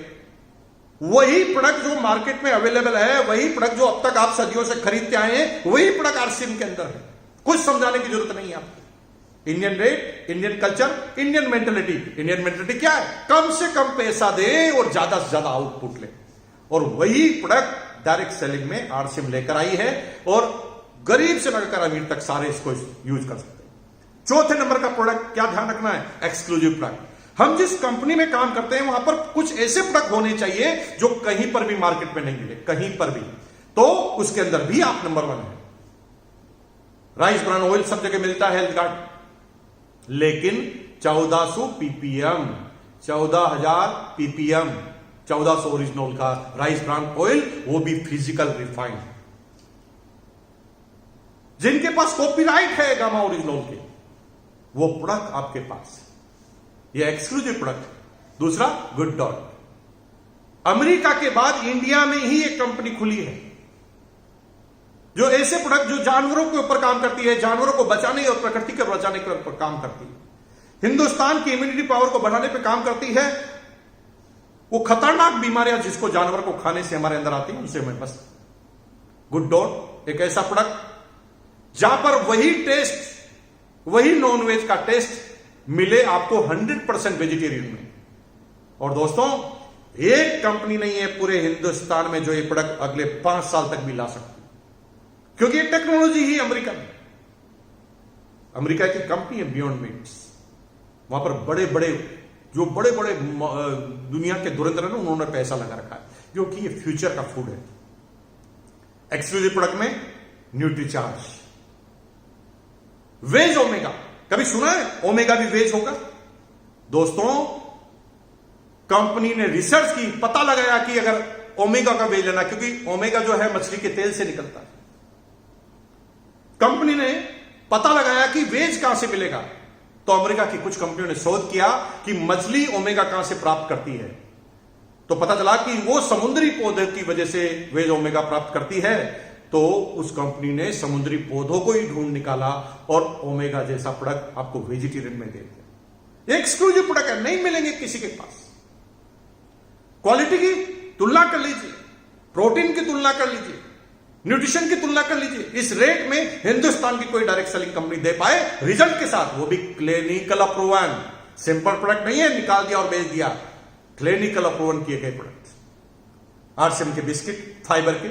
वही प्रोडक्ट जो मार्केट में अवेलेबल है, वही प्रोडक्ट जो अब तक आप सदियों से खरीदते आए हैं, वही प्रोडक्ट आरसीएम के अंदर है। कुछ समझाने की जरूरत नहीं है आपको। Indian rate, Indian culture, Indian mentality. Indian mentality क्या है? कम से कम पैसा दे और ज्यादा से ज्यादा आउटपुट ले। और वही प्रोडक्ट डायरेक्ट सेलिंग में आरसीएम लेकर आई है और गरीब से लेकर अमीर तक सारे इसको यूज कर सकते हैं। चौथे नंबर का प्रोडक्ट क्या ध्यान रखना है? Exclusive product. हम जिस कंपनी में काम करते हैं वहां पर कुछ ऐसे प्रोडक्ट होने चाहिए जो कहीं पर भी मार्केट में नहीं मिले, कहीं पर भी। तो उसके अंदर भी आप नंबर 1 है। राइस ब्रान ऑयल सब जगह मिलता है, हेल्थ गार्ड, लेकिन 1400 पीपीएम, 14,000 पीपीएम, 1400 ओरिजिनल का राइस ब्रान ऑयल, वो भी फिजिकल रिफाइंड। जिनके पास कॉपीराइट है गामा ओरिजिनल के, वो प्रोडक्ट आपके पास, ये एक्सक्लूसिव प्रोडक्ट। दूसरा गुड डॉट। अमेरिका के बाद इंडिया में ही एक कंपनी खुली है जो ऐसे प्रोडक्ट जो जानवरों के ऊपर काम करती है, जानवरों को बचाने और प्रकृति को बचाने के ऊपर काम करती है, हिंदुस्तान की इम्यूनिटी पावर को बढ़ाने पर काम करती है। वो खतरनाक बीमारियां जिसको जानवर को खाने से हमारे अंदर आती है, उनसे हमें बस। गुड डॉट एक ऐसा प्रोडक्ट जहां पर वही टेस्ट, वही नॉनवेज का टेस्ट मिले आपको 100% वेजिटेरियन में। और दोस्तों, एक कंपनी नहीं है पूरे हिंदुस्तान में जो ये प्रोडक्ट अगले 5 साल तक भी ला सकती, क्योंकि ये टेक्नोलॉजी ही अमेरिका में, अमेरिका की कंपनी है बियॉन्ड मीट्स। वहां पर बड़े बड़े दुनिया के धुरंधर हैं, उन्होंने पैसा लगा रखा है, क्योंकि ये फ्यूचर का फूड है। एक्सक्लूसिव प्रोडक्ट में न्यूट्रीचार्ज, वेज ओमेगा, कभी सुना है ओमेगा भी वेज होगा? दोस्तों, कंपनी ने रिसर्च की, पता लगाया कि अगर ओमेगा का वेज लेना, क्योंकि ओमेगा जो है मछली के तेल से निकलता है, कंपनी ने पता लगाया कि वेज कहां से मिलेगा। तो अमेरिका की कुछ कंपनियों ने शोध किया कि मछली ओमेगा कहां से प्राप्त करती है। तो पता चला कि वो समुद्री पौधे की वजह से वेज ओमेगा प्राप्त करती है। तो उस कंपनी ने समुद्री पौधों को ही ढूंढ निकाला और ओमेगा जैसा प्रोडक्ट आपको वेजिटेरियन में दे दिया। एक्सक्लूसिव प्रोडक्ट है, नहीं मिलेंगे किसी के पास। क्वालिटी की तुलना कर लीजिए, प्रोटीन की तुलना कर लीजिए, न्यूट्रिशन की तुलना कर लीजिए। इस रेट में हिंदुस्तान की कोई डायरेक्ट सेलिंग कंपनी दे पाए रिजल्ट के साथ, वो भी क्लिनिकल अप्रूवन। सिंपल प्रोडक्ट नहीं है निकाल दिया और बेच दिया, क्लिनिकल अप्रूवन किए गए प्रोडक्ट। आरसीएम के बिस्किट, फाइबर के,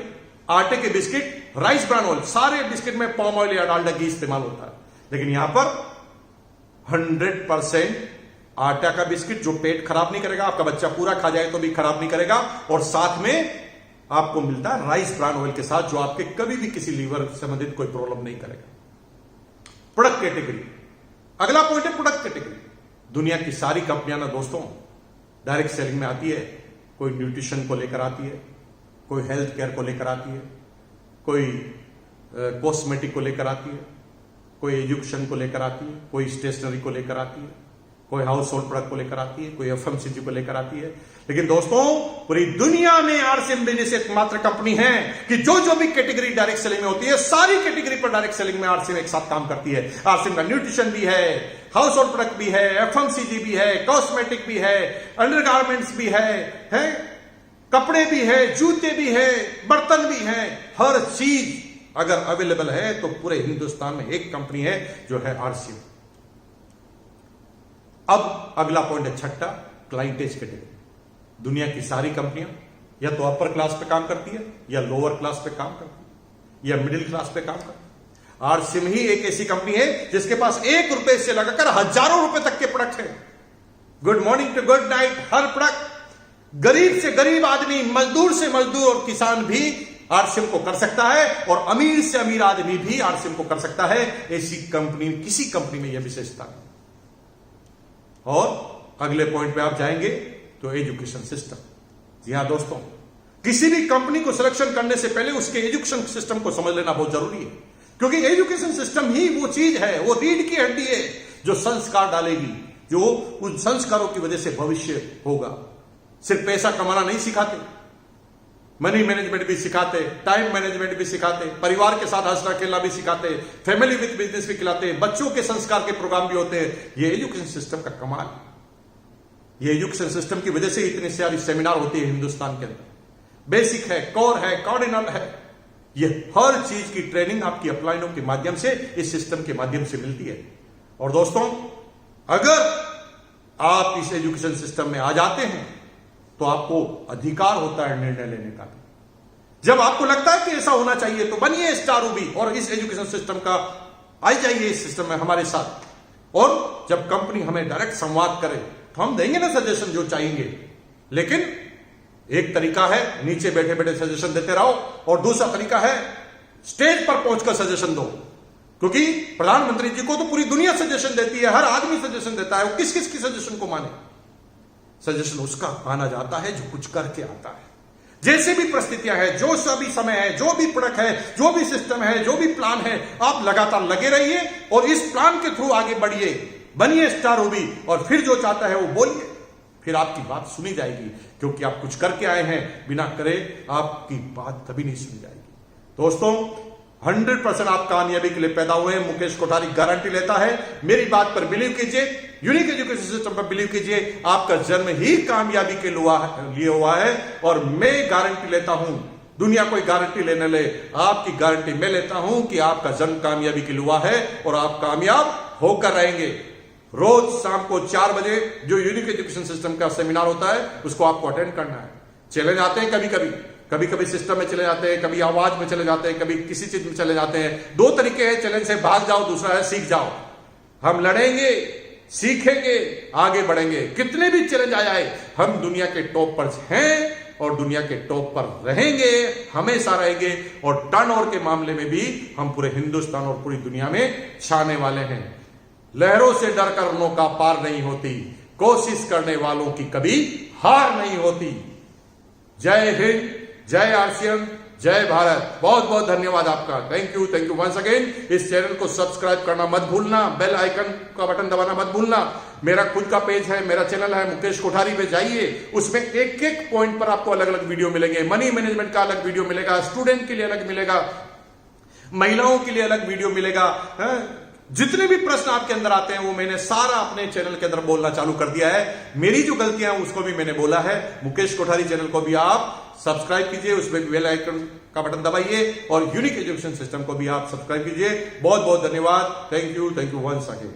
आटे के बिस्किट, राइस ब्रान ऑयल, सारे बिस्किट में पाम ऑयल या डालडा घी इस्तेमाल होता है। लेकिन यहां पर 100% आटा का बिस्किट जो पेट खराब नहीं करेगा, आपका बच्चा पूरा खा जाए तो भी खराब नहीं करेगा, और साथ में आपको मिलता है राइस ब्रान ऑयल के साथ, जो आपके कभी भी किसी लीवर संबंधित कोई प्रॉब्लम नहीं करेगा। प्रोडक्ट कैटेगरी, अगला पॉइंट है प्रोडक्ट कैटेगरी। दुनिया की सारी कंपनियां ना दोस्तों डायरेक्ट सेलिंग में आती है, कोई न्यूट्रिशन को लेकर आती है, कोई हेल्थ केयर को लेकर आती है, कोई कॉस्मेटिक को लेकर आती है, कोई एजुकेशन को लेकर आती है, कोई स्टेशनरी को लेकर आती है, कोई हाउस होल्ड प्रोडक्ट को लेकर आती है, कोई एफएमसीजी को लेकर आती है। लेकिन दोस्तों, पूरी दुनिया में आरसीएम बिजनेस एकमात्र कंपनी है कि जो भी कैटेगरी डायरेक्ट सेलिंग में होती है, सारी कैटेगरी पर डायरेक्ट सेलिंग में आरसीएम एक साथ काम करती है। आरसीएम का न्यूट्रिशन भी है, हाउस होल्ड प्रोडक्ट भी है, एफएमसीजी भी है, कॉस्मेटिक भी है, अंडरगारमेंट्स भी है, कपड़े भी है, जूते भी है, बर्तन भी है। हर चीज अगर अवेलेबल है तो पूरे हिंदुस्तान में एक कंपनी है जो है आरसीएम। अब अगला पॉइंट है छठा, क्लाइंटेज कैटेगरी। दुनिया की सारी कंपनियां या तो अपर क्लास पे काम करती है, या लोअर क्लास पे काम करती है, या मिडिल क्लास पे काम करती है। आरसीएम ही एक ऐसी कंपनी है जिसके पास 1 रुपए से लगाकर हजारों रुपए तक के प्रोडक्ट है। Good morning to good night, हर प्रोडक्ट गरीब से गरीब आदमी, मजदूर से मजदूर और किसान भी आरसीएम को कर सकता है, और अमीर से अमीर आदमी भी आरसीएम को कर सकता है। ऐसी कंपनी, किसी कंपनी में यह विशेषता है। और अगले पॉइंट पे आप जाएंगे तो एजुकेशन सिस्टम। जी हां दोस्तों, किसी भी कंपनी को सिलेक्शन करने से पहले उसके एजुकेशन सिस्टम को समझ लेना बहुत जरूरी है, क्योंकि एजुकेशन सिस्टम ही वो चीज है, वो रीढ़ की हड्डी है जो संस्कार डालेगी, जो उन संस्कारों की वजह से भविष्य होगा। सिर्फ पैसा कमाना नहीं सिखाते, मनी मैनेजमेंट भी सिखाते, टाइम मैनेजमेंट भी सिखाते, परिवार के साथ हंसना खेलना भी सिखाते, फैमिली विद बिजनेस भी खिलाते, बच्चों के संस्कार के प्रोग्राम भी होते हैं। ये एजुकेशन सिस्टम का कमाल है। ये एजुकेशन सिस्टम की वजह से इतनी सारी सेमिनार होती है हिंदुस्तान के अंदर। बेसिक है, कोर है, कार्डिनल है, ये हर चीज की ट्रेनिंग आपकी अपलाइनों के माध्यम से, इस सिस्टम के माध्यम से मिलती है। और दोस्तों, अगर आप इस एजुकेशन सिस्टम में आ जाते हैं तो आपको अधिकार होता है निर्णय लेने का। जब आपको लगता है कि ऐसा होना चाहिए तो बनिए स्टार रूबी और इस एजुकेशन सिस्टम का आ जाइए इस सिस्टम में हमारे साथ। और जब कंपनी हमें डायरेक्ट संवाद करे तो हम देंगे ना सजेशन जो चाहेंगे। लेकिन एक तरीका है नीचे बैठे बैठे सजेशन देते रहो, और दूसरा तरीका है स्टेज पर पहुंचकर सजेशन दो, क्योंकि प्रधानमंत्री जी को तो पूरी दुनिया सजेशन देती है, हर आदमी सजेशन देता है। वो किस किस की सजेशन को माने? सजेशन उसका माना जाता है जो कुछ करके आता है। जैसे भी परिस्थितियां हैं, जो सभी समय है, जो भी प्रोडक्ट है, जो भी सिस्टम है, जो भी प्लान है, आप लगातार लगे रहिए और इस प्लान के थ्रू आगे बढ़िए, बनिए स्टार रूबी, और फिर जो चाहता है वो बोलिए, फिर आपकी बात सुनी जाएगी, क्योंकि आप कुछ करके आए हैं। बिना करे आपकी बात कभी नहीं सुनी जाएगी। दोस्तों, 100% आप कामयाबी के लिए पैदा हुए हैं। मुकेश कोठारी गारंटी लेता है। मेरी बात पर बिलीव कीजिए, यूनिक एजुकेशन सिस्टम पर बिलीव कीजिए। आपका जन्म ही कामयाबी के लिए हुआ है, और मैं गारंटी लेता हूं दुनिया कोई गारंटी लेने ले, आपकी गारंटी मैं लेता हूं कि आपका जन्म कामयाबी के लिए हुआ है और आप कामयाब होकर रहेंगे। रोज शाम को 4 बजे जो यूनिक एजुकेशन सिस्टम का सेमिनार होता है उसको आपको अटेंड करना है। चले जाते हैं कभी कभी सिस्टम में चले जाते हैं, कभी आवाज में चले जाते हैं, कभी किसी चीज में चले जाते हैं। 2 तरीके हैं चैलेंज से, भाग जाओ, दूसरा है सीख जाओ। हम लड़ेंगे, सीखेंगे, आगे बढ़ेंगे। कितने भी चैलेंज आ जाए, हम दुनिया के टॉप पर हैं और दुनिया के टॉप पर रहेंगे, हमेशा रहेंगे। और टर्नओवर के मामले में भी हम पूरे हिंदुस्तान और पूरी दुनिया में छाने वाले हैं। लहरों से डरकर नौका पार नहीं होती, कोशिश करने वालों की कभी हार नहीं होती। जय हिंद, जय आसियान, जय भारत। बहुत बहुत धन्यवाद आपका। Thank you once again. इस चैनल को सब्सक्राइब करना मत भूलना, बेल आइकन का बटन दबाना मत भूलना। मेरा खुद का पेज है, मेरा चैनल है मुकेश कोठारी पे जाइए, उसमें एक एक पॉइंट पर आपको अलग अलग वीडियो मिलेंगे। मनी मैनेजमेंट का अलग वीडियो मिलेगा, स्टूडेंट के लिए अलग मिलेगा, महिलाओं के लिए अलग वीडियो मिलेगा। जितने भी प्रश्न आपके अंदर आते हैं वो मैंने सारा अपने चैनल के अंदर बोलना चालू कर दिया है। मेरी जो गलतियां उसको भी मैंने बोला है। मुकेश कोठारी चैनल को भी आप सब्सक्राइब कीजिए, उसमें बेल आइकन का बटन दबाइए और यूनिक एजुकेशन सिस्टम को भी आप सब्सक्राइब कीजिए। बहुत बहुत धन्यवाद। Thank you once again.